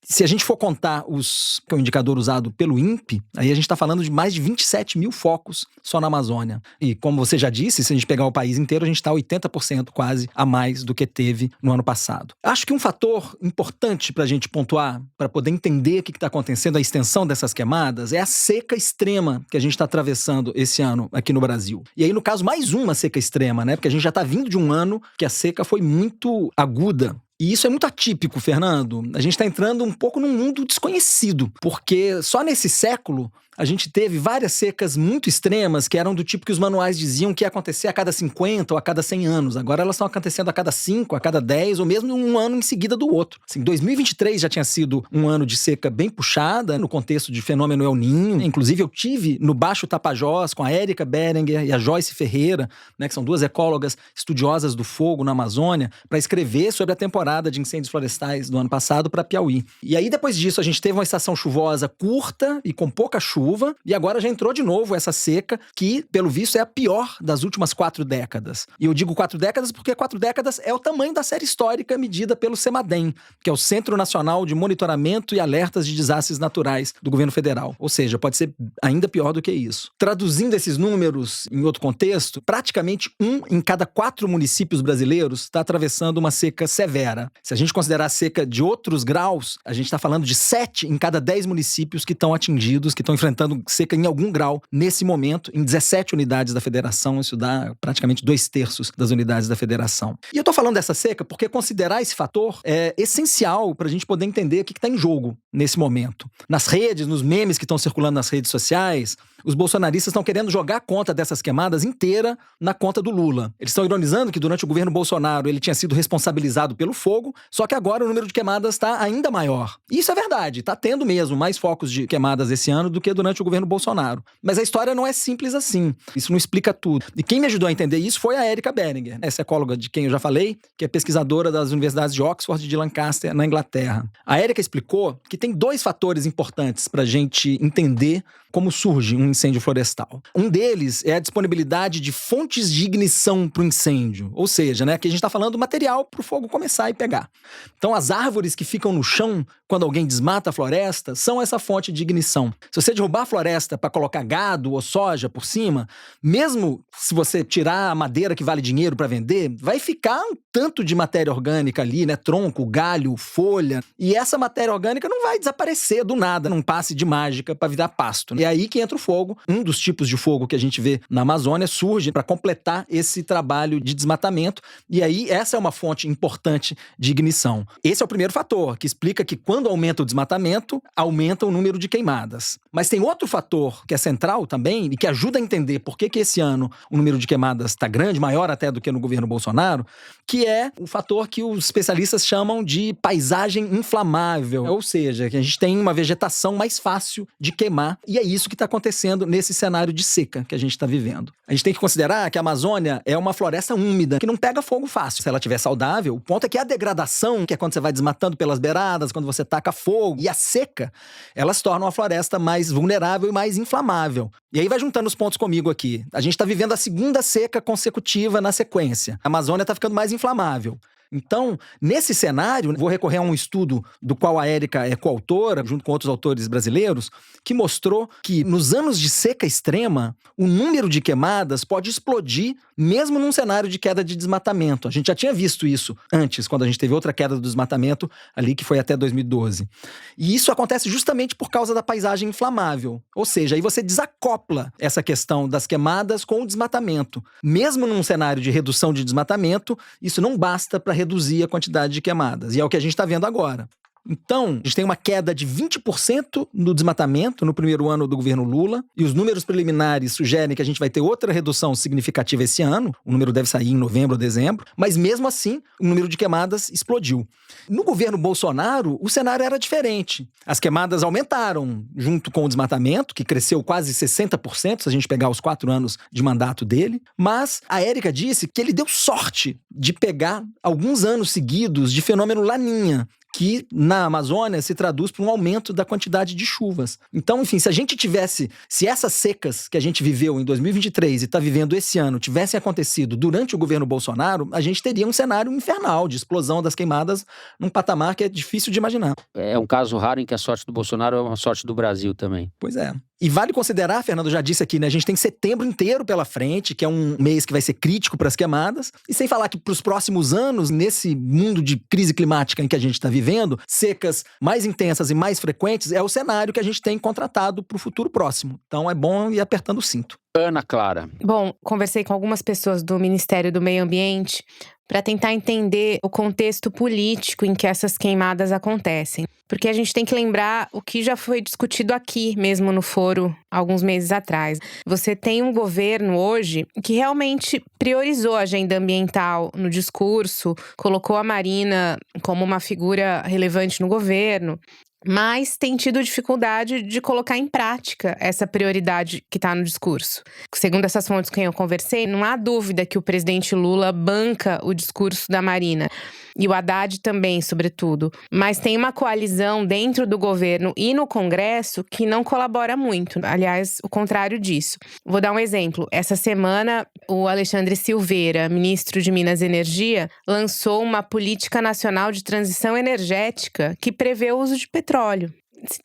Se a gente for contar que é o indicador usado pelo INPE, aí a gente está falando de mais de 27 mil focos só na Amazônia. E como você já disse, se a gente pegar o país inteiro, a gente está 80% quase a mais do que teve no ano passado. Acho que um fator importante para a gente pontuar, para poder entender o que está acontecendo, a extensão dessas queimadas, é a seca extrema que a gente está atravessando esse ano aqui no Brasil. E aí, no caso, mais uma seca extrema, né? Porque a gente já está vindo de um ano que a seca foi muito aguda. E isso é muito atípico, Fernando. A gente está entrando um pouco num mundo desconhecido, porque só nesse século a gente teve várias secas muito extremas que eram do tipo que os manuais diziam que ia acontecer a cada 50 ou a cada 100 anos. Agora elas estão acontecendo a cada 5, a cada 10 ou mesmo um ano em seguida do outro. Assim, 2023 já tinha sido um ano de seca bem puxada no contexto de fenômeno El Niño. Inclusive eu tive no Baixo Tapajós com a Érica Berenguer e a Joyce Ferreira, né, que são duas ecólogas estudiosas do fogo na Amazônia, para escrever sobre a temporada de incêndios florestais do ano passado para Piauí. E aí depois disso a gente teve uma estação chuvosa curta e com pouca chuva, e agora já entrou de novo essa seca que, pelo visto, é a pior das últimas 4 décadas. E eu digo 4 décadas porque 4 décadas é o tamanho da série histórica medida pelo CEMADEM, que é o Centro Nacional de Monitoramento e Alertas de Desastres Naturais do governo federal. Ou seja, pode ser ainda pior do que isso. Traduzindo esses números em outro contexto, praticamente 1 em cada 4 municípios brasileiros está atravessando uma seca severa. Se a gente considerar a seca de outros graus, a gente está falando de 7 em cada 10 municípios que estão atingidos, que estão enfrentando seca em algum grau nesse momento, em 17 unidades da federação. Isso dá praticamente 2/3 das unidades da federação. E eu tô falando dessa seca porque considerar esse fator é essencial para a gente poder entender o que está em jogo nesse momento. Nas redes, nos memes que estão circulando nas redes sociais, os bolsonaristas estão querendo jogar a conta dessas queimadas inteira na conta do Lula. Eles estão ironizando que durante o governo Bolsonaro ele tinha sido responsabilizado pelo fogo, só que agora o número de queimadas está ainda maior. E isso é verdade, está tendo mesmo mais focos de queimadas esse ano do que durante o governo Bolsonaro. Mas a história não é simples assim. Isso não explica tudo. E quem me ajudou a entender isso foi a Érica Berenguer, essa ecóloga de quem eu já falei, que é pesquisadora das universidades de Oxford e de Lancaster, na Inglaterra. A Érica explicou que tem 2 fatores importantes para a gente entender como surge um incêndio florestal. Um deles é a disponibilidade de fontes de ignição para o incêndio. Ou seja, né, aqui a gente está falando do material para o fogo começar e pegar. Então, as árvores que ficam no chão quando alguém desmata a floresta são essa fonte de ignição. Se você derrubar a floresta para colocar gado ou soja por cima, mesmo se você tirar a madeira que vale dinheiro para vender, vai ficar um tanto de matéria orgânica ali, né? Tronco, galho, folha. E essa matéria orgânica não vai desaparecer do nada, num passe de mágica para virar pasto, né? É aí que entra o fogo. Um dos tipos de fogo que a gente vê na Amazônia surge para completar esse trabalho de desmatamento. E aí essa é uma fonte importante de ignição. Esse é o primeiro fator, que explica que quando aumenta o desmatamento, aumenta o número de queimadas. Mas tem outro fator que é central também e que ajuda a entender por que esse ano o número de queimadas está grande, maior até do que no governo Bolsonaro, que é o fator que os especialistas chamam de paisagem inflamável. Ou seja, que a gente tem uma vegetação mais fácil de queimar. E aí isso que está acontecendo nesse cenário de seca que a gente está vivendo. A gente tem que considerar que a Amazônia é uma floresta úmida, que não pega fogo fácil. Se ela estiver saudável, o ponto é que a degradação, que é quando você vai desmatando pelas beiradas, quando você taca fogo, e a seca, elas tornam a floresta mais vulnerável e mais inflamável. E aí vai juntando os pontos comigo aqui. A gente está vivendo a segunda seca consecutiva na sequência. A Amazônia está ficando mais inflamável. Então, nesse cenário, vou recorrer a um estudo do qual a Érica é coautora, junto com outros autores brasileiros, que mostrou que nos anos de seca extrema, o número de queimadas pode explodir mesmo num cenário de queda de desmatamento. A gente já tinha visto isso antes, quando a gente teve outra queda do desmatamento ali, que foi até 2012. E isso acontece justamente por causa da paisagem inflamável. Ou seja, aí você desacopla essa questão das queimadas com o desmatamento. Mesmo num cenário de redução de desmatamento, isso não basta para reduzir a quantidade de queimadas. E é o que a gente está vendo agora. Então, a gente tem uma queda de 20% no desmatamento no primeiro ano do governo Lula, e os números preliminares sugerem que a gente vai ter outra redução significativa esse ano. O número deve sair em novembro ou dezembro, mas mesmo assim, o número de queimadas explodiu. No governo Bolsonaro, o cenário era diferente. As queimadas aumentaram junto com o desmatamento, que cresceu quase 60%, se a gente pegar os 4 anos de mandato dele, mas a Érica disse que ele deu sorte de pegar alguns anos seguidos de fenômeno Laninha, que na Amazônia se traduz por um aumento da quantidade de chuvas. Então, enfim, se essas secas que a gente viveu em 2023 e está vivendo esse ano tivessem acontecido durante o governo Bolsonaro, a gente teria um cenário infernal de explosão das queimadas num patamar que é difícil de imaginar. É um caso raro em que a sorte do Bolsonaro é uma sorte do Brasil também. Pois é. E vale considerar, Fernando já disse aqui, né? A gente tem setembro inteiro pela frente, que é um mês que vai ser crítico para as queimadas. E sem falar que para os próximos anos, nesse mundo de crise climática em que a gente está vivendo, secas mais intensas e mais frequentes é o cenário que a gente tem contratado para o futuro próximo. Então é bom ir apertando o cinto. Ana Clara. Bom, conversei com algumas pessoas do Ministério do Meio Ambiente para tentar entender o contexto político em que essas queimadas acontecem. Porque a gente tem que lembrar o que já foi discutido aqui mesmo no foro alguns meses atrás. Você tem um governo hoje que realmente priorizou a agenda ambiental no discurso, colocou a Marina como uma figura relevante no governo, mas tem tido dificuldade de colocar em prática essa prioridade que está no discurso. Segundo essas fontes com quem eu conversei, não há dúvida que o presidente Lula banca o discurso da Marina. E o Haddad também, sobretudo. Mas tem uma coalizão dentro do governo e no Congresso que não colabora muito. Aliás, o contrário disso. Vou dar um exemplo. Essa semana, o Alexandre Silveira, ministro de Minas e Energia, lançou uma política nacional de transição energética que prevê o uso de petróleo.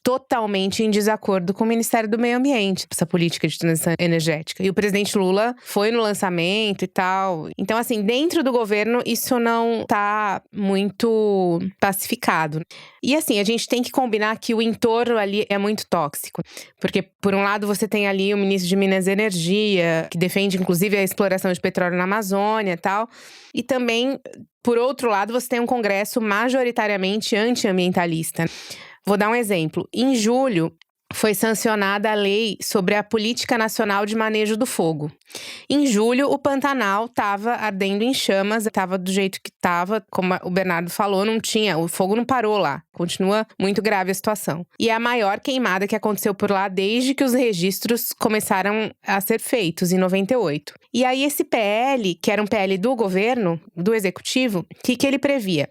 Totalmente em desacordo com o Ministério do Meio Ambiente, essa política de transição energética. E o presidente Lula foi no lançamento e tal. Então, assim, dentro do governo, isso não tá muito pacificado. E, assim, a gente tem que combinar que o entorno ali é muito tóxico. Porque, por um lado, você tem ali o ministro de Minas e Energia, que defende, inclusive, a exploração de petróleo na Amazônia e tal. E também, por outro lado, você tem um Congresso majoritariamente antiambientalista. Vou dar um exemplo. Em julho, foi sancionada a lei sobre a Política Nacional de Manejo do Fogo. Em julho, o Pantanal estava ardendo em chamas, estava do jeito que estava, como o Bernardo falou, o fogo não parou lá. Continua muito grave a situação. E é a maior queimada que aconteceu por lá desde que os registros começaram a ser feitos, em 98. E aí esse PL, que era um PL do governo, do executivo, o que ele previa?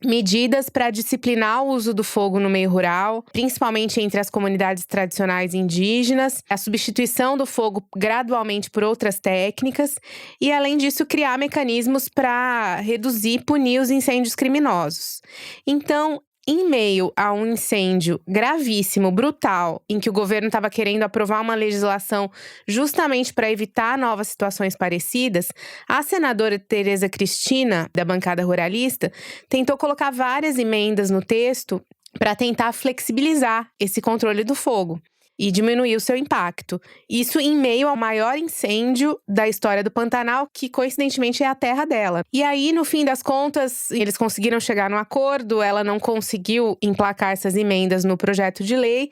Medidas para disciplinar o uso do fogo no meio rural, principalmente entre as comunidades tradicionais indígenas, a substituição do fogo gradualmente por outras técnicas e, além disso, criar mecanismos para reduzir e punir os incêndios criminosos. Então, em meio a um incêndio gravíssimo, brutal, em que o governo estava querendo aprovar uma legislação justamente para evitar novas situações parecidas, a senadora Tereza Cristina, da bancada ruralista, tentou colocar várias emendas no texto para tentar flexibilizar esse controle do fogo e diminuir o seu impacto. Isso em meio ao maior incêndio da história do Pantanal, que coincidentemente é a terra dela. E aí, no fim das contas, eles conseguiram chegar num acordo, ela não conseguiu emplacar essas emendas no projeto de lei.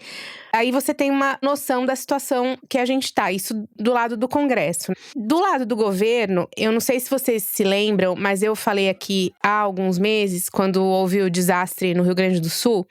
Aí você tem uma noção da situação que a gente tá, isso do lado do Congresso. Do lado do governo, eu não sei se vocês se lembram, mas eu falei aqui há alguns meses, quando houve o desastre no Rio Grande do Sul,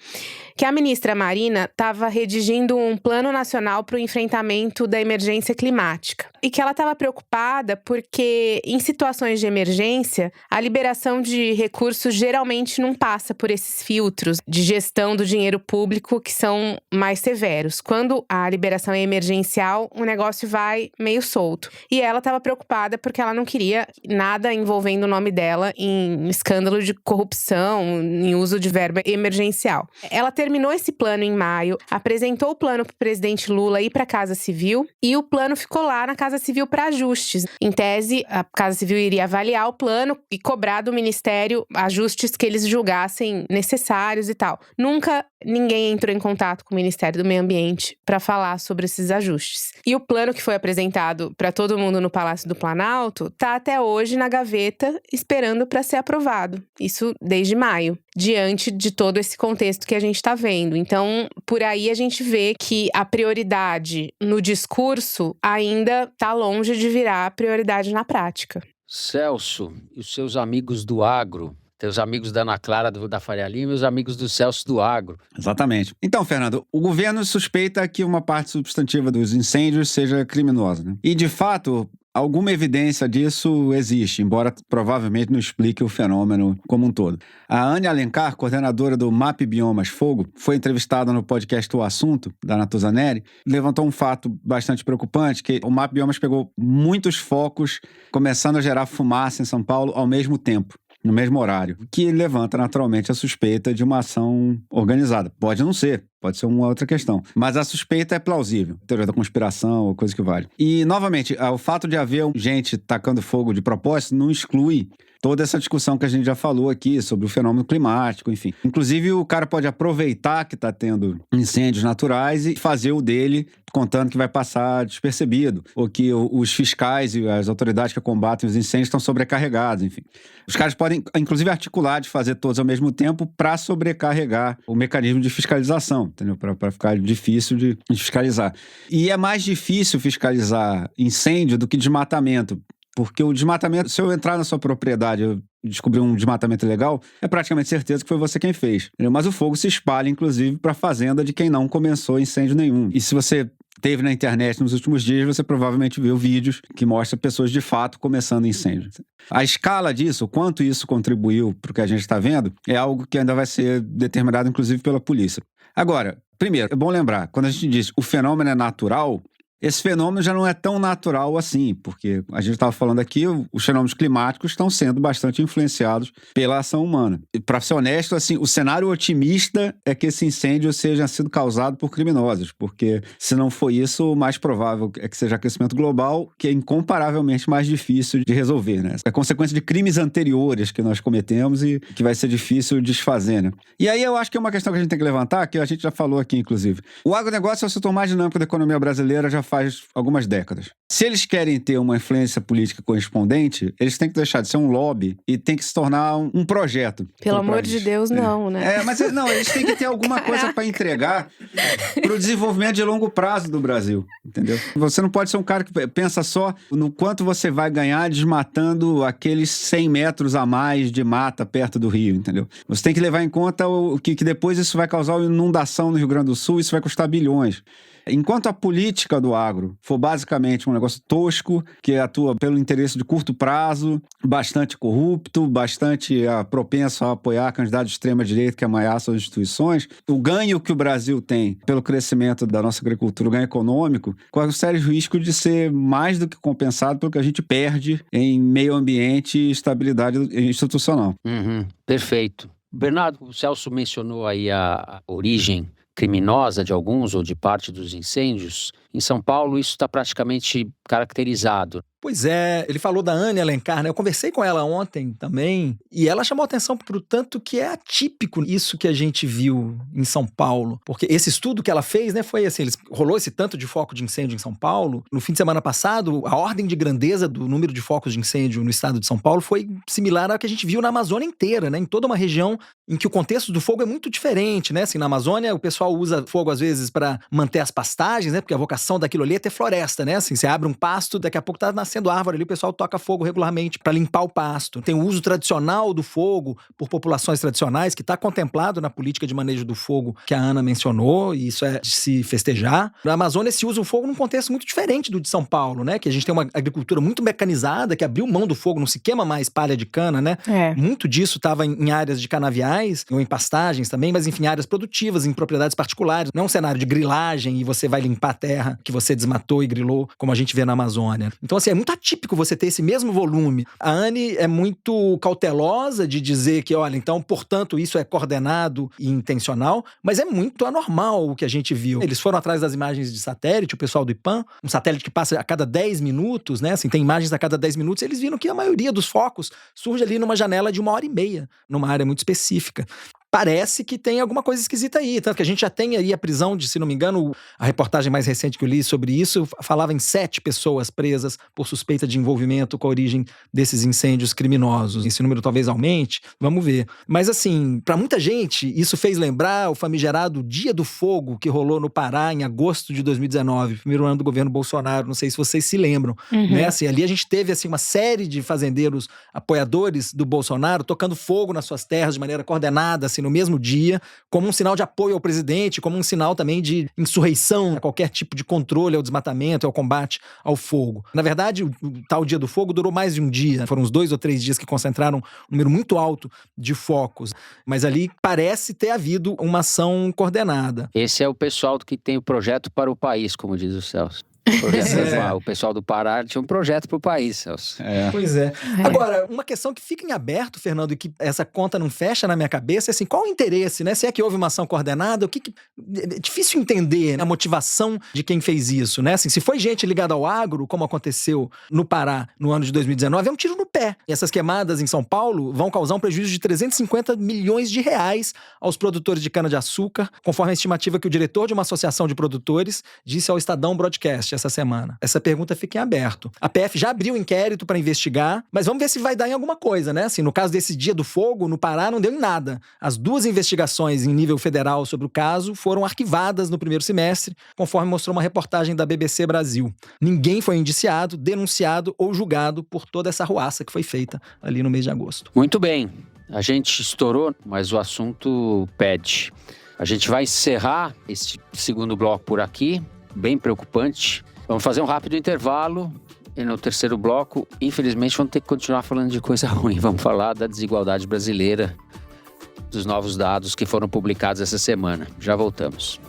que a ministra Marina estava redigindo um plano Plano Nacional para o Enfrentamento da Emergência Climática. E que ela estava preocupada porque, em situações de emergência, a liberação de recursos geralmente não passa por esses filtros de gestão do dinheiro público que são mais severos. Quando a liberação é emergencial, o negócio vai meio solto. E ela estava preocupada porque ela não queria nada envolvendo o nome dela em escândalo de corrupção, em uso de verba emergencial. Ela terminou esse plano em maio, apresentou o plano para o presidente Lula ir para a Casa Civil e o plano ficou lá na Casa Civil para ajustes. Em tese, a Casa Civil iria avaliar o plano e cobrar do Ministério ajustes que eles julgassem necessários e tal. Nunca ninguém entrou em contato com o Ministério do Meio Ambiente para falar sobre esses ajustes. E o plano que foi apresentado para todo mundo no Palácio do Planalto está até hoje na gaveta esperando para ser aprovado. Isso desde maio, diante de todo esse contexto que a gente está vendo. Então, por aí a gente vê que a prioridade no discurso ainda está longe de virar prioridade na prática. Celso e os seus amigos do agro, teus amigos da Ana Clara da Faria Lima e os amigos do Celso do agro. Exatamente. Então, Fernando, o governo suspeita que uma parte substantiva dos incêndios seja criminosa, né? E, de fato, alguma evidência disso existe, embora provavelmente não explique o fenômeno como um todo. A Anne Alencar, coordenadora do MAP Biomas Fogo, foi entrevistada no podcast O Assunto, da Natuza Neri, levantou um fato bastante preocupante, que o MAP Biomas pegou muitos focos começando a gerar fumaça em São Paulo ao mesmo tempo, no mesmo horário, que levanta naturalmente a suspeita de uma ação organizada. Pode não ser, pode ser uma outra questão. Mas a suspeita é plausível. Teoria da conspiração ou coisa que vale. E, novamente, o fato de haver gente tacando fogo de propósito não exclui toda essa discussão que a gente já falou aqui sobre o fenômeno climático, enfim. Inclusive, o cara pode aproveitar que está tendo incêndios naturais e fazer o dele contando que vai passar despercebido, ou que os fiscais e as autoridades que combatem os incêndios estão sobrecarregados, enfim. Os caras podem, inclusive, articular de fazer todos ao mesmo tempo para sobrecarregar o mecanismo de fiscalização, entendeu? Para ficar difícil de fiscalizar. E é mais difícil fiscalizar incêndio do que desmatamento. Porque o desmatamento, se eu entrar na sua propriedade e descobrir um desmatamento ilegal, é praticamente certeza que foi você quem fez. Entendeu? Mas o fogo se espalha, inclusive, para a fazenda de quem não começou incêndio nenhum. E se você teve na internet nos últimos dias, você provavelmente viu vídeos que mostram pessoas de fato começando incêndio. A escala disso, o quanto isso contribuiu para o que a gente está vendo, é algo que ainda vai ser determinado, inclusive, pela polícia. Agora, primeiro, é bom lembrar, quando a gente diz o fenômeno é natural, esse fenômeno já não é tão natural assim, porque a gente estava falando aqui, os fenômenos climáticos estão sendo bastante influenciados pela ação humana. E, para ser honesto, assim, o cenário otimista é que esse incêndio seja sido causado por criminosos, porque se não for isso, o mais provável é que seja aquecimento global, que é incomparavelmente mais difícil de resolver, né? É consequência de crimes anteriores que nós cometemos e que vai ser difícil desfazer, né? E aí eu acho que é uma questão que a gente tem que levantar, que a gente já falou aqui, inclusive. O agronegócio é o setor mais dinâmico da economia brasileira já faz algumas décadas. Se eles querem ter uma influência política correspondente, eles têm que deixar de ser um lobby e tem que se tornar um projeto. Pelo amor de Deus, não, né? Mas não, eles têm que ter alguma coisa para entregar para o desenvolvimento de longo prazo do Brasil, entendeu? Você não pode ser um cara que pensa só no quanto você vai ganhar desmatando aqueles 100 metros a mais de mata perto do rio, entendeu? Você tem que levar em conta o que depois isso vai causar uma inundação no Rio Grande do Sul, isso vai custar bilhões. Enquanto a política do agro for basicamente um negócio tosco, que atua pelo interesse de curto prazo, bastante corrupto, bastante propenso a apoiar candidatos de extrema-direita que ameaçam as instituições, o ganho que o Brasil tem pelo crescimento da nossa agricultura, o ganho econômico, corre um sério risco de ser mais do que compensado pelo que a gente perde em meio ambiente e estabilidade institucional. Perfeito. Bernardo, o Celso mencionou aí a origem criminosa de alguns ou de parte dos incêndios. Em São Paulo, isso está praticamente caracterizado. Pois é, ele falou da Anne Alencar, né? Eu conversei com ela ontem também, e ela chamou atenção para o tanto que é atípico isso que a gente viu em São Paulo. Porque esse estudo que ela fez, né, foi assim, rolou esse tanto de foco de incêndio em São Paulo. No fim de semana passado, a ordem de grandeza do número de focos de incêndio no estado de São Paulo foi similar ao que a gente viu na Amazônia inteira, né? Em toda uma região em que o contexto do fogo é muito diferente, né? Assim, na Amazônia, o pessoal usa fogo às vezes para manter as pastagens, né? Porque a vocação daquilo ali é ter floresta, né? Assim, você abre um pasto, daqui a pouco tá nascendo árvore ali, o pessoal toca fogo regularmente para limpar o pasto. Tem o uso tradicional do fogo por populações tradicionais, que está contemplado na política de manejo do fogo que a Ana mencionou, e isso é de se festejar. Na Amazônia se usa o fogo num contexto muito diferente do de São Paulo, né? Que a gente tem uma agricultura muito mecanizada, que abriu mão do fogo, não se queima mais palha de cana, né? Muito disso estava em áreas de canaviais, ou em pastagens também, mas enfim, áreas produtivas, em propriedades particulares. Não é um cenário de grilagem e você vai limpar a terra que você desmatou e grilou, como a gente vê na Amazônia. Então, assim, é muito atípico você ter esse mesmo volume. A Anne é muito cautelosa de dizer que, olha, então, portanto, isso é coordenado e intencional, mas é muito anormal o que a gente viu. Eles foram atrás das imagens de satélite, o pessoal do IPAM, um satélite que passa a cada 10 minutos, né? Assim, tem imagens a cada 10 minutos, eles viram que a maioria dos focos surge ali numa janela de 1h30, numa área muito específica. Parece que tem alguma coisa esquisita aí, tanto que a gente já tem aí a prisão de, se não me engano, a reportagem mais recente que eu li sobre isso falava em 7 pessoas presas por suspeita de envolvimento com a origem desses incêndios criminosos. Esse número talvez aumente, vamos ver. Mas assim, para muita gente, isso fez lembrar o famigerado Dia do Fogo que rolou no Pará em agosto de 2019, primeiro ano do governo Bolsonaro, não sei se vocês se lembram. Né? Assim, ali a gente teve assim, uma série de fazendeiros apoiadores do Bolsonaro tocando fogo nas suas terras de maneira coordenada, assim, no mesmo dia, como um sinal de apoio ao presidente, como um sinal também de insurreição a qualquer tipo de controle ao desmatamento, ao combate ao fogo. Na verdade, o tal Dia do Fogo durou mais de um dia. Foram uns 2 ou 3 dias que concentraram um número muito alto de focos. Mas ali parece ter havido uma ação coordenada. Esse é o pessoal que tem o projeto para o país, como diz o Celso. O pessoal do Pará tinha um projeto para o país, Celso. Pois é. Agora, uma questão que fica em aberto, Fernando, e que essa conta não fecha na minha cabeça, é assim, qual o interesse, né? Se é que houve uma ação coordenada, é difícil entender a motivação de quem fez isso, né? Assim, se foi gente ligada ao agro, como aconteceu no Pará no ano de 2019, é um tiro no pé. E essas queimadas em São Paulo vão causar um prejuízo de 350 milhões de reais aos produtores de cana-de-açúcar, conforme a estimativa que o diretor de uma associação de produtores disse ao Estadão Broadcast essa semana. Essa pergunta fica em aberto. A PF já abriu um inquérito para investigar, mas vamos ver se vai dar em alguma coisa, né? Assim, no caso desse Dia do Fogo, no Pará, não deu em nada. As 2 investigações em nível federal sobre o caso foram arquivadas no primeiro semestre, conforme mostrou uma reportagem da BBC Brasil. Ninguém foi indiciado, denunciado ou julgado por toda essa arruaça que foi feita ali no mês de agosto. Muito bem. A gente estourou, mas o assunto pede. A gente vai encerrar esse segundo bloco por aqui, bem preocupante. Vamos fazer um rápido intervalo e no terceiro bloco, infelizmente, vamos ter que continuar falando de coisa ruim. Vamos falar da desigualdade brasileira, dos novos dados que foram publicados essa semana. Já voltamos.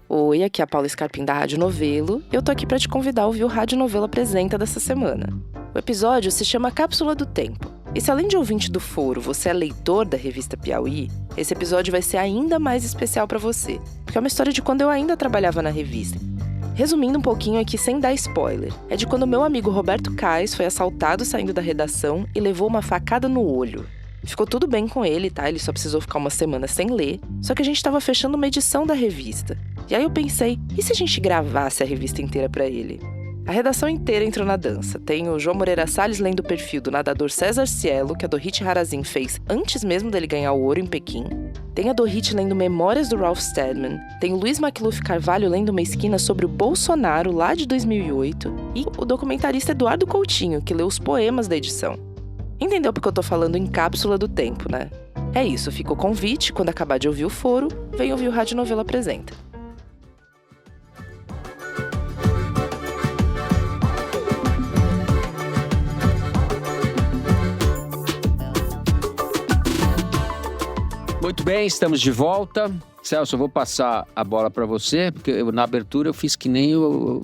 Oi, aqui é a Paula Scarpim da Rádio Novelo. Eu tô aqui para te convidar a ouvir o Rádio Novelo Apresenta dessa semana. O episódio se chama Cápsula do Tempo. E se além de ouvinte do Foro, você é leitor da revista Piauí, esse episódio vai ser ainda mais especial para você, porque é uma história de quando eu ainda trabalhava na revista. Resumindo um pouquinho aqui sem dar spoiler, é de quando meu amigo Roberto Kais foi assaltado saindo da redação e levou uma facada no olho. Ficou tudo bem com ele, tá? Ele só precisou ficar uma semana sem ler, só que a gente tava fechando uma edição da revista. E aí eu pensei, e se a gente gravasse a revista inteira pra ele? A redação inteira entrou na dança. Tem o João Moreira Salles lendo o perfil do nadador César Cielo, que a Dorit Harazin fez antes mesmo dele ganhar o ouro em Pequim. Tem a Dorit lendo Memórias do Ralph Steadman. Tem o Luiz Macluf Carvalho lendo uma esquina sobre o Bolsonaro, lá de 2008. E o documentarista Eduardo Coutinho, que leu os poemas da edição. Entendeu porque eu tô falando em Cápsula do Tempo, né? É isso, fica o convite. Quando acabar de ouvir o Foro, vem ouvir o Rádio Novelo Apresenta. Muito bem, estamos de volta. Celso, eu vou passar a bola para você, porque na abertura eu fiz que nem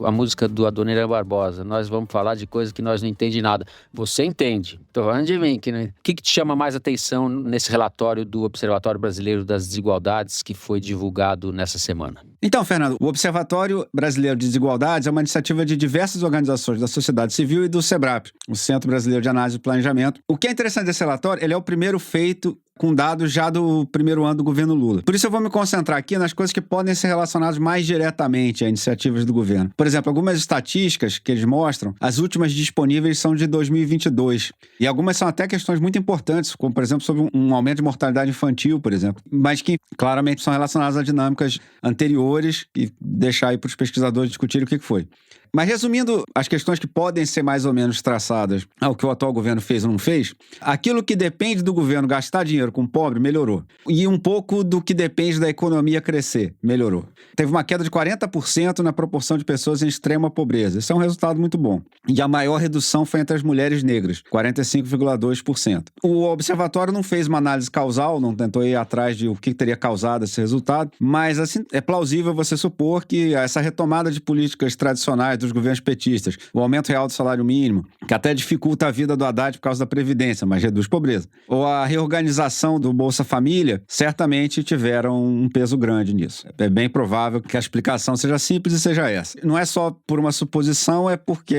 a música do Adoniran Barbosa. Nós vamos falar de coisa que nós não entendemos nada. Você entende. Estou falando de mim. O que te chama mais atenção nesse relatório do Observatório Brasileiro das Desigualdades que foi divulgado nessa semana? Então, Fernando, o Observatório Brasileiro de Desigualdades é uma iniciativa de diversas organizações da sociedade civil e do SEBRAP, o Centro Brasileiro de Análise e Planejamento. O que é interessante desse relatório, ele é o primeiro feito com dados já do primeiro ano do governo Lula. Por isso eu vou me concentrar aqui nas coisas que podem ser relacionadas mais diretamente a iniciativas do governo. Por exemplo, algumas estatísticas que eles mostram, as últimas disponíveis são de 2022. E algumas são até questões muito importantes, como, por exemplo, sobre um aumento de mortalidade infantil, por exemplo, mas que claramente são relacionadas a dinâmicas anteriores e deixar aí para os pesquisadores discutirem o que foi. Mas resumindo as questões que podem ser mais ou menos traçadas ao que o atual governo fez ou não fez, aquilo que depende do governo gastar dinheiro com o pobre, melhorou. E um pouco do que depende da economia crescer, melhorou. Teve uma queda de 40% na proporção de pessoas em extrema pobreza. Isso é um resultado muito bom. E a maior redução foi entre as mulheres negras, 45,2%. O observatório não fez uma análise causal, não tentou ir atrás de o que teria causado esse resultado, mas assim, é plausível você supor que essa retomada de políticas tradicionais dos governos petistas, o aumento real do salário mínimo, que até dificulta a vida do Haddad por causa da Previdência, mas reduz pobreza, ou a reorganização do Bolsa Família, certamente tiveram um peso grande nisso. É bem provável que a explicação seja simples e seja essa. Não é só por uma suposição, é porque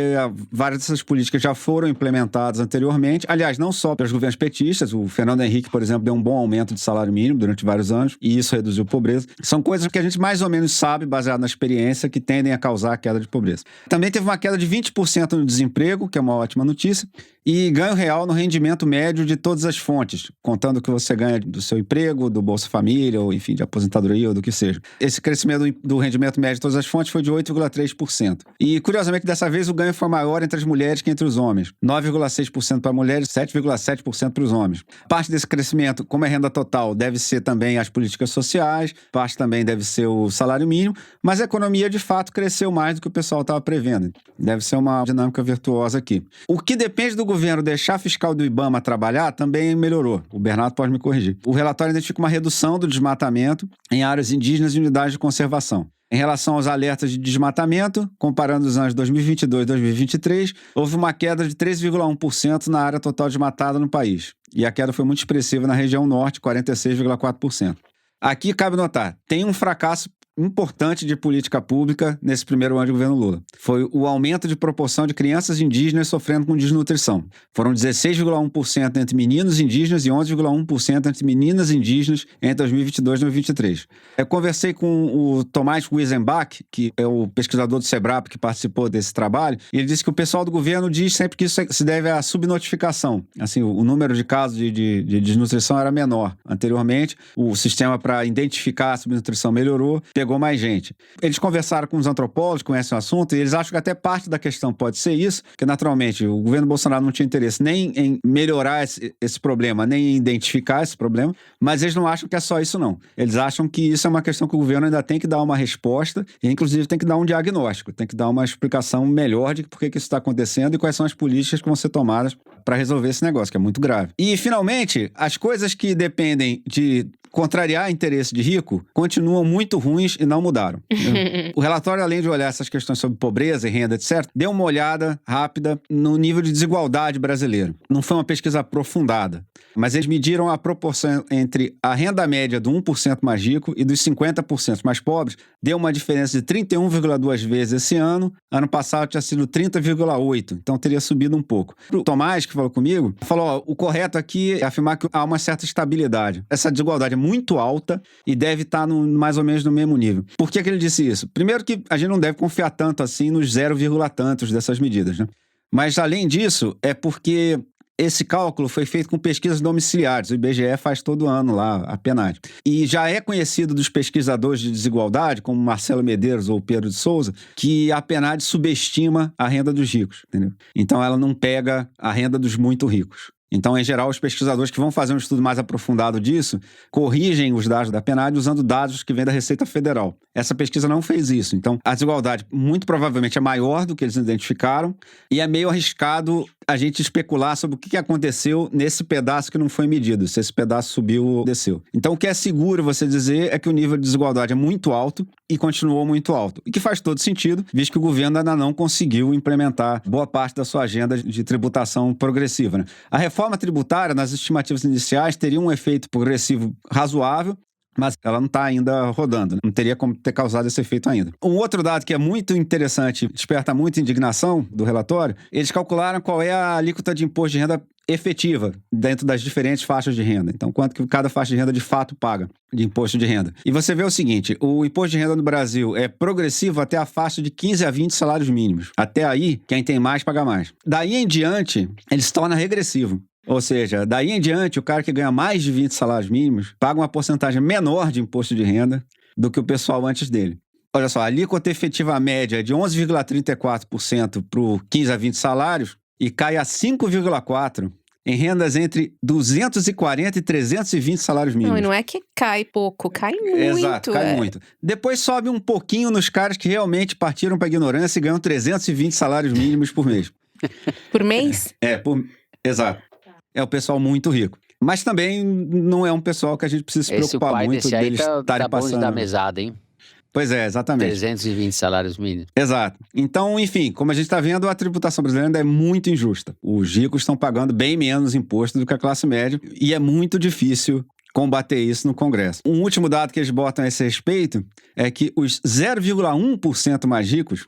várias dessas políticas já foram implementadas anteriormente, aliás, não só pelos governos petistas, o Fernando Henrique, por exemplo, deu um bom aumento de salário mínimo durante vários anos, e isso reduziu pobreza. São coisas que a gente mais ou menos sabe, baseado na experiência, que tendem a causar a queda de pobreza. Também teve uma queda de 20% no desemprego, que é uma ótima notícia, e ganho real no rendimento médio de todas as fontes, contando o que você ganha do seu emprego, do Bolsa Família, ou enfim, de aposentadoria, ou do que seja. Esse crescimento do rendimento médio de todas as fontes foi de 8,3%. E, curiosamente, dessa vez o ganho foi maior entre as mulheres que entre os homens. 9,6% para mulheres, 7,7% para os homens. Parte desse crescimento, como é renda total, deve ser também as políticas sociais, parte também deve ser o salário mínimo, mas a economia, de fato, cresceu mais do que o pessoal estava prevendo. Deve ser uma dinâmica virtuosa aqui. O que depende do governo deixar fiscal do IBAMA trabalhar também melhorou. O Bernardo pode me corrigir. O relatório identifica uma redução do desmatamento em áreas indígenas e unidades de conservação. Em relação aos alertas de desmatamento, comparando os anos 2022 e 2023, houve uma queda de 3,1% na área total desmatada no país. E a queda foi muito expressiva na região norte, 46,4%. Aqui cabe notar, tem um fracasso importante de política pública nesse primeiro ano de governo Lula. Foi o aumento de proporção de crianças indígenas sofrendo com desnutrição. Foram 16,1% entre meninos indígenas e 11,1% entre meninas indígenas entre 2022 e 2023. Eu conversei com o Tomás Wiesenbach, que é o pesquisador do SEBRAP que participou desse trabalho, e ele disse que o pessoal do governo diz sempre que isso se deve à subnotificação. Assim, o número de casos de desnutrição era menor. Anteriormente, o sistema para identificar a subnutrição melhorou, pegou mais gente. Eles conversaram com os antropólogos, conhecem o assunto, e eles acham que até parte da questão pode ser isso, que naturalmente o governo Bolsonaro não tinha interesse nem em melhorar esse problema, nem em identificar esse problema, mas eles não acham que é só isso não. Eles acham que isso é uma questão que o governo ainda tem que dar uma resposta e inclusive tem que dar um diagnóstico, tem que dar uma explicação melhor de por que isso está acontecendo e quais são as políticas que vão ser tomadas para resolver esse negócio, que é muito grave. E, finalmente, as coisas que dependem de contrariar interesse de rico continuam muito ruins e não mudaram. O relatório, além de olhar essas questões sobre pobreza e renda, etc., deu uma olhada rápida no nível de desigualdade brasileiro. Não foi uma pesquisa aprofundada, mas eles mediram a proporção entre a renda média do 1% mais rico e dos 50% mais pobres. Deu uma diferença de 31,2 vezes esse ano. Ano passado tinha sido 30,8, então teria subido um pouco. O Tomás, que falou comigo, falou, ó, o correto aqui é afirmar que há uma certa estabilidade. Essa desigualdade é muito alta e deve estar mais ou menos no mesmo nível. Por que ele disse isso? Primeiro que a gente não deve confiar tanto assim nos 0, tantos dessas medidas, né? Mas, além disso, é porque esse cálculo foi feito com pesquisas domiciliares. O IBGE faz todo ano lá, a PNAD. E já é conhecido dos pesquisadores de desigualdade, como Marcelo Medeiros ou Pedro de Souza, que a PNAD subestima a renda dos ricos, entendeu? Então, ela não pega a renda dos muito ricos. Então, em geral, os pesquisadores que vão fazer um estudo mais aprofundado disso corrigem os dados da PNAD usando dados que vêm da Receita Federal. Essa pesquisa não fez isso. Então, a desigualdade muito provavelmente é maior do que eles identificaram e é meio arriscado a gente especular sobre o que aconteceu nesse pedaço que não foi medido, se esse pedaço subiu ou desceu. Então, o que é seguro você dizer é que o nível de desigualdade é muito alto e continuou muito alto. E que faz todo sentido, visto que o governo ainda não conseguiu implementar boa parte da sua agenda de tributação progressiva, né? A reforma tributária, nas estimativas iniciais, teria um efeito progressivo razoável, mas ela não está ainda rodando. Não teria como ter causado esse efeito ainda. Um outro dado que é muito interessante, desperta muita indignação do relatório, eles calcularam qual é a alíquota de imposto de renda efetiva dentro das diferentes faixas de renda. Então, quanto que cada faixa de renda de fato paga de imposto de renda. E você vê o seguinte, o imposto de renda no Brasil é progressivo até a faixa de 15 a 20 salários mínimos. Até aí, quem tem mais, paga mais. Daí em diante, ele se torna regressivo. Ou seja, daí em diante, o cara que ganha mais de 20 salários mínimos paga uma porcentagem menor de imposto de renda do que o pessoal antes dele. Olha só, a alíquota efetiva média é de 11,34% para o 15 a 20 salários e cai a 5,4% em rendas entre 240 e 320 salários mínimos. Não, e não é que cai pouco, cai muito. Exato, cai muito. Depois sobe um pouquinho nos caras que realmente partiram para a ignorância e ganham 320 salários mínimos por mês. Por mês? Exato. É o pessoal muito rico. Mas também não é um pessoal que a gente precisa se preocupar muito deles estarem passando. Bom da mesada, hein? Pois é, exatamente. 320 salários mínimos. Exato. Então, enfim, como a gente está vendo, a tributação brasileira ainda é muito injusta. Os ricos estão pagando bem menos imposto do que a classe média e é muito difícil combater isso no Congresso. Um último dado que eles botam a esse respeito é que os 0,1% mais ricos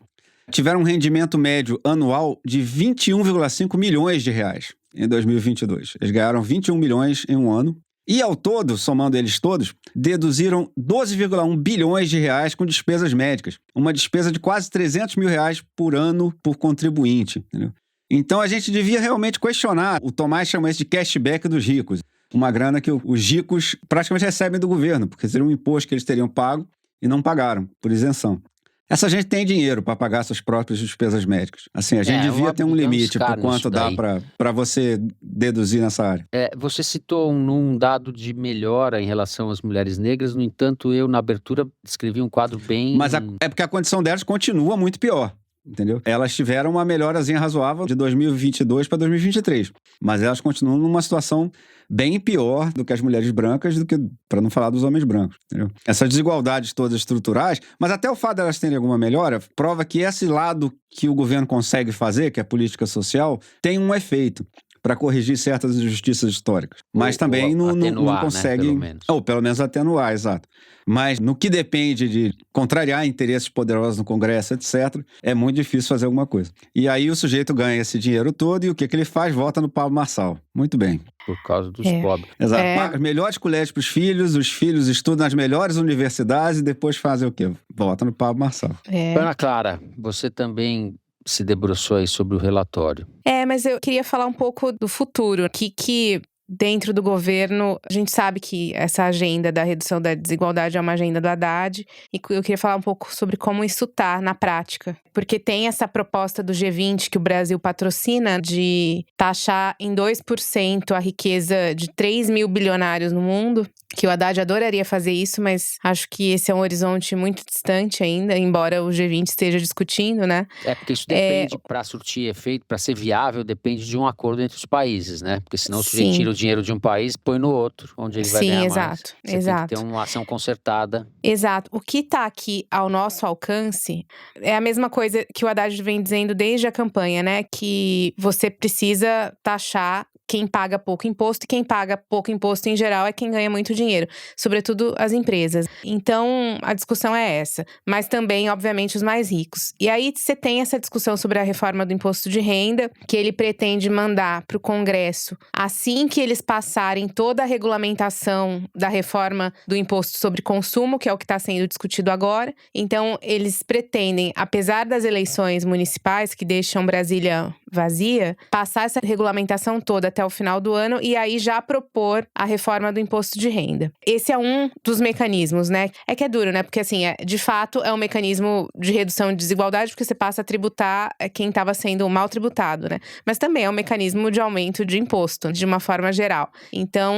tiveram um rendimento médio anual de 21,5 milhões de reais em 2022. Eles ganharam 21 milhões em um ano. E, ao todo, somando eles todos, deduziram 12,1 bilhões de reais com despesas médicas. Uma despesa de quase 300 mil reais por ano por contribuinte. Entendeu? Então, a gente devia realmente questionar. O Tomás chama isso de cashback dos ricos. Uma grana que os ricos praticamente recebem do governo, porque seria um imposto que eles teriam pago e não pagaram, por isenção. Essa gente tem dinheiro para pagar suas próprias despesas médicas. Assim, a gente devia ter um limite por quanto dá para você deduzir nessa área. Você citou um dado de melhora em relação às mulheres negras, no entanto, eu, na abertura, descrevi um quadro bem... Mas é porque a condição delas continua muito pior. Entendeu? Elas tiveram uma melhorazinha razoável de 2022 para 2023, mas elas continuam numa situação bem pior do que as mulheres brancas, do que, para não falar dos homens brancos. Entendeu? Essas desigualdades todas estruturais, mas até o fato de elas terem alguma melhora, prova que esse lado que o governo consegue fazer, que é a política social, tem um efeito para corrigir certas injustiças históricas. Mas também não consegue... Né? Ou pelo menos atenuar, exato. Mas no que depende de contrariar interesses poderosos no Congresso, etc., é muito difícil fazer alguma coisa. E aí o sujeito ganha esse dinheiro todo e o que ele faz? Vota no Pablo Marçal. Muito bem. Por causa dos pobres. Exato. Paga os melhores colégios para os filhos estudam nas melhores universidades e depois fazem o quê? Vota no Pablo Marçal. Ana Clara, você também se debruçou aí sobre o relatório. Mas eu queria falar um pouco do futuro. Que dentro do governo, a gente sabe que essa agenda da redução da desigualdade é uma agenda do Haddad. E eu queria falar um pouco sobre como isso tá na prática. Porque tem essa proposta do G20 que o Brasil patrocina de taxar em 2% a riqueza de 3 mil bilionários no mundo. Que o Haddad adoraria fazer isso, mas acho que esse é um horizonte muito distante ainda, embora o G20 esteja discutindo, né? Porque isso depende, para surtir efeito, para ser viável, depende de um acordo entre os países, né? Porque senão o sujeito tira o dinheiro de um país, põe no outro, onde ele vai ganhar mais. Você tem que ter uma ação concertada. Exato. O que está aqui ao nosso alcance é a mesma coisa que o Haddad vem dizendo desde a campanha, né? Que você precisa taxar quem paga pouco imposto, e quem paga pouco imposto em geral é quem ganha muito dinheiro, sobretudo as empresas. Então, a discussão é essa, mas também, obviamente, os mais ricos. E aí você tem essa discussão sobre a reforma do imposto de renda, que ele pretende mandar para o Congresso assim que eles passarem toda a regulamentação da reforma do imposto sobre consumo, que é o que está sendo discutido agora. Então, eles pretendem, apesar das eleições municipais, que deixam Brasília vazia, passar essa regulamentação toda até o final do ano e aí já propor a reforma do imposto de renda. Esse é um dos mecanismos, né? É que é duro, né? Porque, assim, de fato, é um mecanismo de redução de desigualdade, porque você passa a tributar quem estava sendo mal tributado, né? Mas também é um mecanismo de aumento de imposto, de uma forma geral. Então,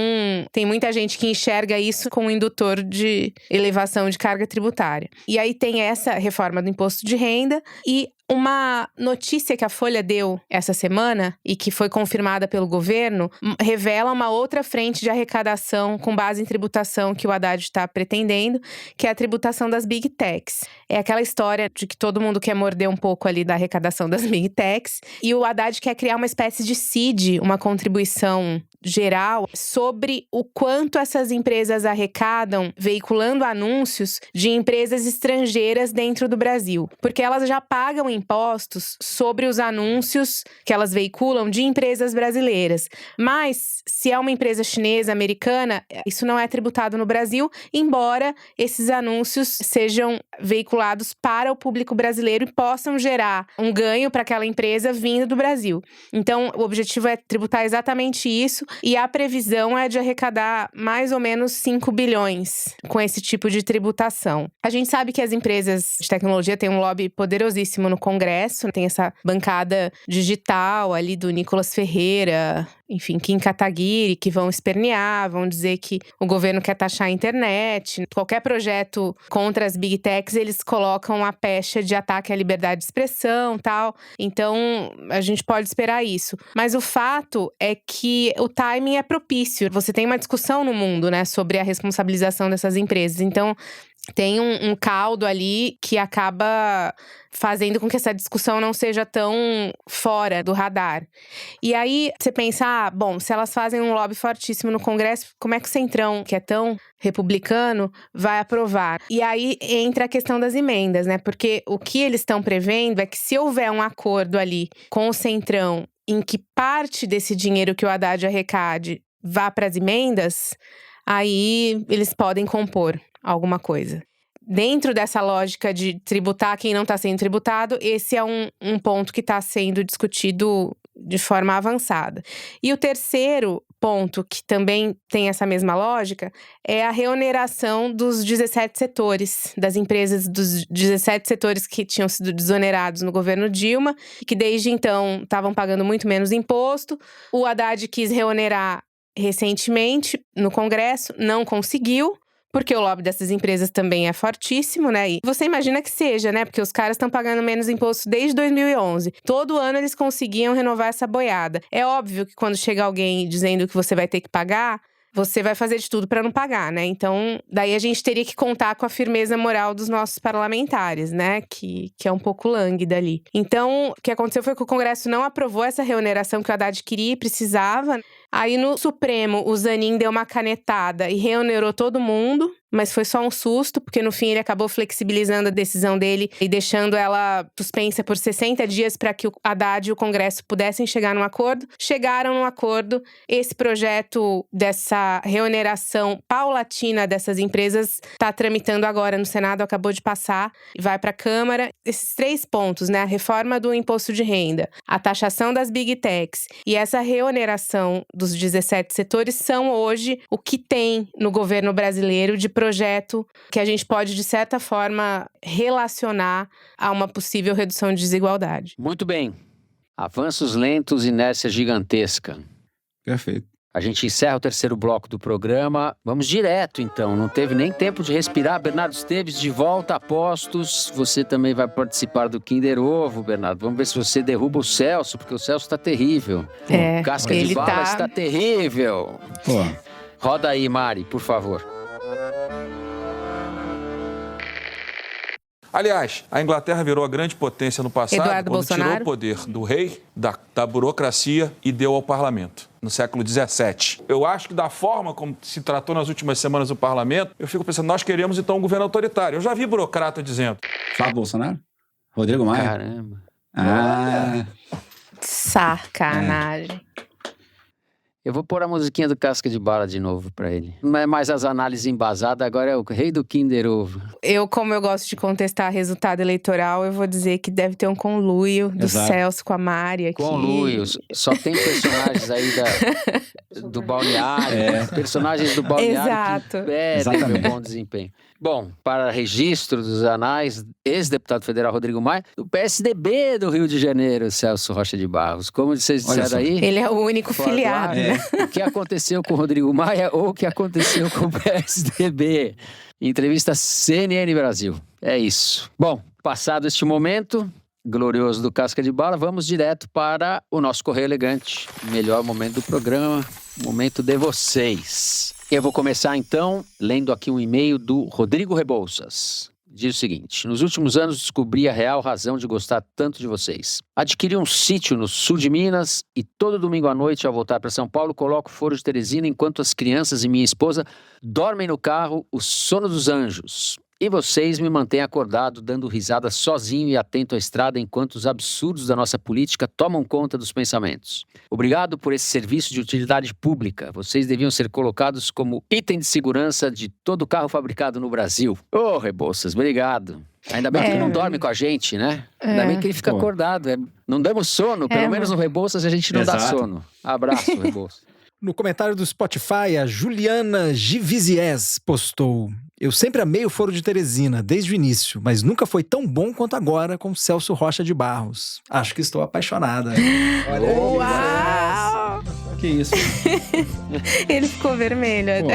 tem muita gente que enxerga isso como um indutor de elevação de carga tributária. E aí tem essa reforma do imposto de renda e uma notícia que a Folha deu essa semana e que foi confirmada pelo governo revela uma outra frente de arrecadação com base em tributação que o Haddad está pretendendo, que é a tributação das Big Techs. É aquela história de que todo mundo quer morder um pouco ali da arrecadação das Big Techs e o Haddad quer criar uma espécie de CID, uma contribuição geral sobre o quanto essas empresas arrecadam veiculando anúncios de empresas estrangeiras dentro do Brasil. Porque elas já pagam impostos sobre os anúncios que elas veiculam de empresas brasileiras. Mas, se é uma empresa chinesa, americana, isso não é tributado no Brasil, embora esses anúncios sejam veiculados para o público brasileiro e possam gerar um ganho para aquela empresa vindo do Brasil. Então, o objetivo é tributar exatamente isso e a previsão é de arrecadar mais ou menos 5 bilhões com esse tipo de tributação. A gente sabe que as empresas de tecnologia têm um lobby poderosíssimo no Congresso, tem essa bancada digital ali do Nicolas Ferreira, enfim, Kim Kataguiri, que vão espernear, vão dizer que o governo quer taxar a internet. Qualquer projeto contra as big techs, eles colocam a pecha de ataque à liberdade de expressão e tal. Então, a gente pode esperar isso. Mas o fato é que o timing é propício. Você tem uma discussão no mundo, né, sobre a responsabilização dessas empresas. Então, tem um caldo ali que acaba fazendo com que essa discussão não seja tão fora do radar. E aí, você pensa, bom, se elas fazem um lobby fortíssimo no Congresso, como é que o Centrão, que é tão republicano, vai aprovar? E aí entra a questão das emendas, né? Porque o que eles estão prevendo é que se houver um acordo ali com o Centrão em que parte desse dinheiro que o Haddad arrecade vá para as emendas, aí eles podem compor alguma coisa. Dentro dessa lógica de tributar quem não está sendo tributado, esse é um ponto que está sendo discutido de forma avançada. E o terceiro ponto, que também tem essa mesma lógica, é a reoneração dos 17 setores, das empresas dos 17 setores que tinham sido desonerados no governo Dilma, e que desde então estavam pagando muito menos imposto. O Haddad quis reonerar recentemente no Congresso, não conseguiu, porque o lobby dessas empresas também é fortíssimo, né? E você imagina que seja, né? Porque os caras estão pagando menos imposto desde 2011. Todo ano eles conseguiam renovar essa boiada. É óbvio que quando chega alguém dizendo que você vai ter que pagar, você vai fazer de tudo para não pagar, né? Então, daí a gente teria que contar com a firmeza moral dos nossos parlamentares, né? Que é um pouco lânguida ali. Então, o que aconteceu foi que o Congresso não aprovou essa reoneração que o Haddad queria e precisava. Aí, no Supremo, o Zanin deu uma canetada e reonerou todo mundo. Mas foi só um susto, porque no fim ele acabou flexibilizando a decisão dele e deixando ela suspensa por 60 dias para que o Haddad e o Congresso pudessem chegar num acordo. Chegaram num acordo. Esse projeto dessa reoneração paulatina dessas empresas está tramitando agora no Senado, acabou de passar e vai para a Câmara. Esses 3 pontos, né? A reforma do imposto de renda, a taxação das big techs e essa reoneração dos 17 setores são hoje o que tem no governo brasileiro de projeto que a gente pode, de certa forma, relacionar a uma possível redução de desigualdade. Muito bem. Avanços lentos, inércia gigantesca. Perfeito. A gente encerra o terceiro bloco do programa. Vamos direto, então. Não teve nem tempo de respirar. Bernardo Esteves, de volta a postos. Você também vai participar do Kinder Ovo, Bernardo. Vamos ver se você derruba o Celso, porque o Celso está terrível. Casca de bala está terrível. Pô. Roda aí, Mari, por favor. Aliás, a Inglaterra virou a grande potência no passado Eduardo quando Bolsonaro tirou o poder do rei, da burocracia e deu ao parlamento, no século XVII. Eu acho que da forma como se tratou nas últimas semanas o parlamento, eu fico pensando, nós queremos então um governo autoritário. Eu já vi burocrata dizendo. Flávio Bolsonaro? Rodrigo Maia? Caramba. Sacanagem. Eu vou pôr a musiquinha do Casca de Bala de novo pra ele. Não é mais as análises embasadas, agora é o rei do Kinder Ovo. Como eu gosto de contestar resultado eleitoral, eu vou dizer que deve ter um conluio do Celso com a Mari aqui. Conluio. Só tem personagens aí do balneário. Personagens do balneário que pedem meu bom desempenho. Bom, para registro dos anais, ex-deputado federal Rodrigo Maia, do PSDB do Rio de Janeiro, Celso Rocha de Barros. Como vocês disseram aí… Ele é o único filiado, né? O que aconteceu com o Rodrigo Maia ou o que aconteceu com o PSDB? Entrevista CNN Brasil. É isso. Bom, passado este momento glorioso do Casca de Bala, vamos direto para o nosso Correio Elegante. O melhor momento do programa, o momento de vocês. Eu vou começar, então, lendo aqui um e-mail do Rodrigo Rebouças. diz o seguinte: nos últimos anos descobri a real razão de gostar tanto de vocês. Adquiri um sítio no sul de Minas e todo domingo à noite, ao voltar para São Paulo, coloco o Foro de Teresina enquanto as crianças e minha esposa dormem no carro o sono dos anjos. E vocês me mantêm acordado, dando risada sozinho e atento à estrada enquanto os absurdos da nossa política tomam conta dos pensamentos. Obrigado por esse serviço de utilidade pública. Vocês deviam ser colocados como item de segurança de todo carro fabricado no Brasil. Ô, Rebouças, obrigado. Ainda bem que ele não dorme com a gente, né? Ainda bem que ele fica acordado. Não damos sono, pelo menos no Rebouças a gente não dá sono. Abraço, Rebouças. No comentário do Spotify, a Juliana Givizies postou: eu sempre amei o Foro de Teresina, desde o início, mas nunca foi tão bom quanto agora com Celso Rocha de Barros. Acho que estou apaixonada. Olha aí. Uau! Que isso? Ele ficou vermelho.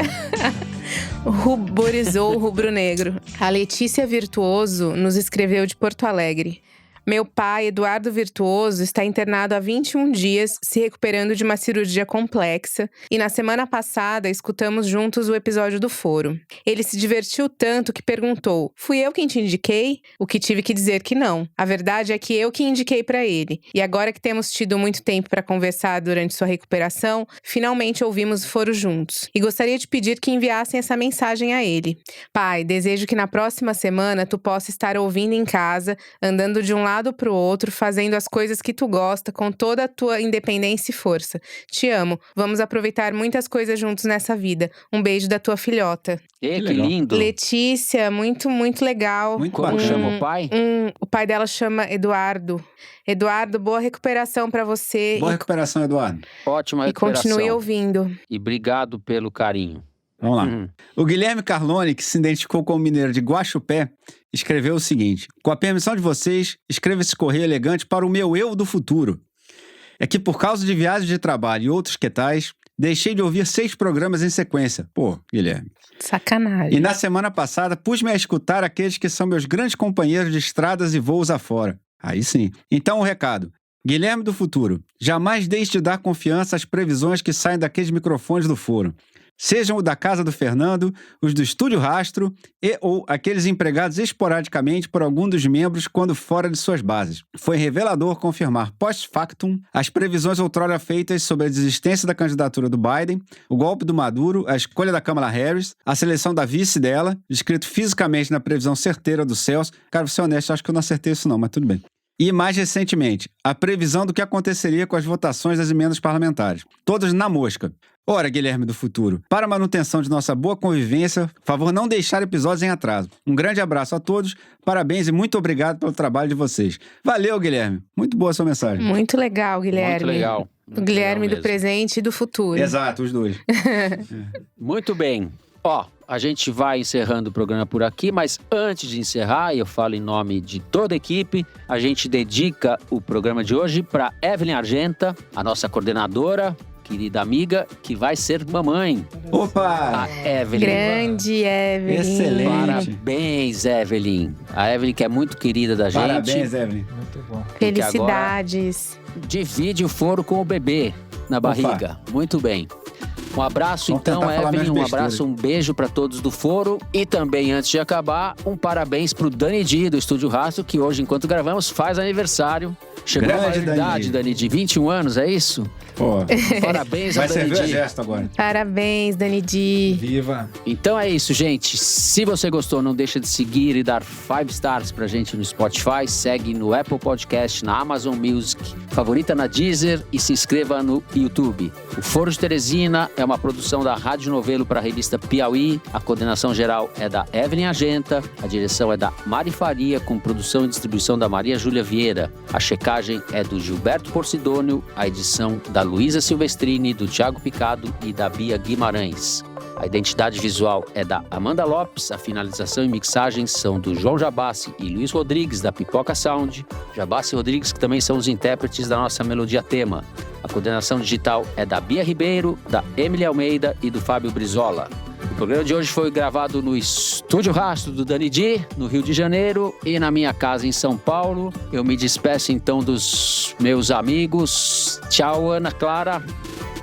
Ruborizou o rubro-negro. A Letícia Virtuoso nos escreveu de Porto Alegre. Meu pai, Eduardo Virtuoso, está internado há 21 dias, se recuperando de uma cirurgia complexa. E na semana passada, escutamos juntos o episódio do Foro. Ele se divertiu tanto que perguntou: fui eu quem te indiquei? O que tive que dizer que não. A verdade é que eu que indiquei para ele. E agora que temos tido muito tempo para conversar durante sua recuperação, finalmente ouvimos o Foro juntos. E gostaria de pedir que enviassem essa mensagem a ele. Pai, desejo que na próxima semana tu possa estar ouvindo em casa, andando de um lado pro outro, fazendo as coisas que tu gosta com toda a tua independência e força. Te amo. Vamos aproveitar muitas coisas juntos nessa vida. Um beijo da tua filhota. Que lindo. Letícia, muito, muito legal. Como chama o pai? O pai dela chama Eduardo. Eduardo, boa recuperação pra você. Boa recuperação, Eduardo. Ótima recuperação. E continue ouvindo. E obrigado pelo carinho. Vamos lá. O Guilherme Carlone, que se identificou como mineiro de Guaxupé, escreveu o seguinte: com a permissão de vocês, escreva esse correio elegante para o meu eu do futuro. É que por causa de viagens de trabalho e outros que tais, deixei de ouvir 6 programas em sequência. Pô, Guilherme. Sacanagem. E na semana passada, pus-me a escutar aqueles que são meus grandes companheiros de estradas e voos afora. Aí sim. Então o recado: Guilherme do futuro, jamais deixe de dar confiança às previsões que saem daqueles microfones do Foro. Sejam o da casa do Fernando, os do Estúdio Rastro e ou aqueles empregados esporadicamente por algum dos membros quando fora de suas bases. Foi revelador confirmar post-factum as previsões outrora feitas sobre a desistência da candidatura do Biden, o golpe do Maduro, a escolha da Kamala Harris, a seleção da vice dela, descrito fisicamente na previsão certeira do Celso. Cara, vou ser honesto, acho que eu não acertei isso não, mas tudo bem. E, mais recentemente, a previsão do que aconteceria com as votações das emendas parlamentares. Todos na mosca. Ora, Guilherme do futuro, para a manutenção de nossa boa convivência, favor não deixar episódios em atraso. Um grande abraço a todos, parabéns e muito obrigado pelo trabalho de vocês. Valeu, Guilherme. Muito boa a sua mensagem. Muito legal, Guilherme. Muito legal. O Guilherme do presente e do futuro. Exato, os dois. Muito bem. A gente vai encerrando o programa por aqui, mas antes de encerrar, e eu falo em nome de toda a equipe, a gente dedica o programa de hoje para Evelyn Argenta, a nossa coordenadora, querida amiga, que vai ser mamãe. Opa! A Evelyn. Grande Evelyn. Excelente. Parabéns, Evelyn. A Evelyn, que é muito querida da gente. Parabéns, Evelyn. Muito bom. Felicidades. Divide o foro com o bebê na barriga. Opa. Muito bem. Um abraço, Vamos então, tentar falar Evelyn. menos Um abraço, um beijo para todos do Foro. E também, antes de acabar, um parabéns pro Dani Di, do Estúdio Rastro, que hoje, enquanto gravamos, faz aniversário. Chegou a maioridade, Dani Di. 21 anos, é isso? Pô, parabéns ao vai Dani servir o Di. exército agora. Parabéns, Dani Di. Viva! Então é isso, gente. Se você gostou, não deixa de seguir e dar 5 stars pra gente no Spotify. Segue no Apple Podcast, na Amazon Music, favorita na Deezer e se inscreva no YouTube. O Foro de Teresina é uma produção da Rádio Novelo para a revista Piauí. A coordenação geral é da Evelyn Argenta. A direção é da Mari Faria, com produção e distribuição da Maria Júlia Vieira. A checagem é do Gilberto Porcidônio. A edição da Luísa Silvestrini, do Thiago Picado e da Bia Guimarães. A identidade visual é da Amanda Lopes, a finalização e mixagem são do João Jabassi e Luiz Rodrigues, da Pipoca Sound. Jabassi e Rodrigues, que também são os intérpretes da nossa melodia tema. A coordenação digital é da Bia Ribeiro, da Emily Almeida e do Fábio Brizola. O programa de hoje foi gravado no Estúdio Rastro do Dani Di, no Rio de Janeiro, e na minha casa em São Paulo. Eu me despeço então dos meus amigos. Tchau, Ana Clara.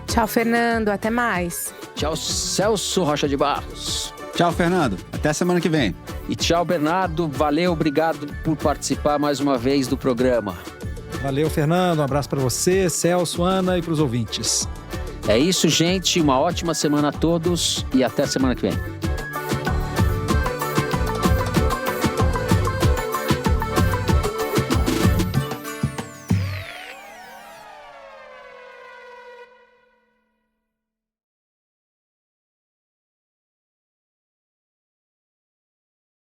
Tchau, Fernando. Até mais. Tchau, Celso Rocha de Barros. Tchau, Fernando. Até a semana que vem. E tchau, Bernardo. Valeu, obrigado por participar mais uma vez do programa. Valeu, Fernando. Um abraço para você, Celso, Ana e para os ouvintes. É isso, gente. Uma ótima semana a todos e até semana que vem.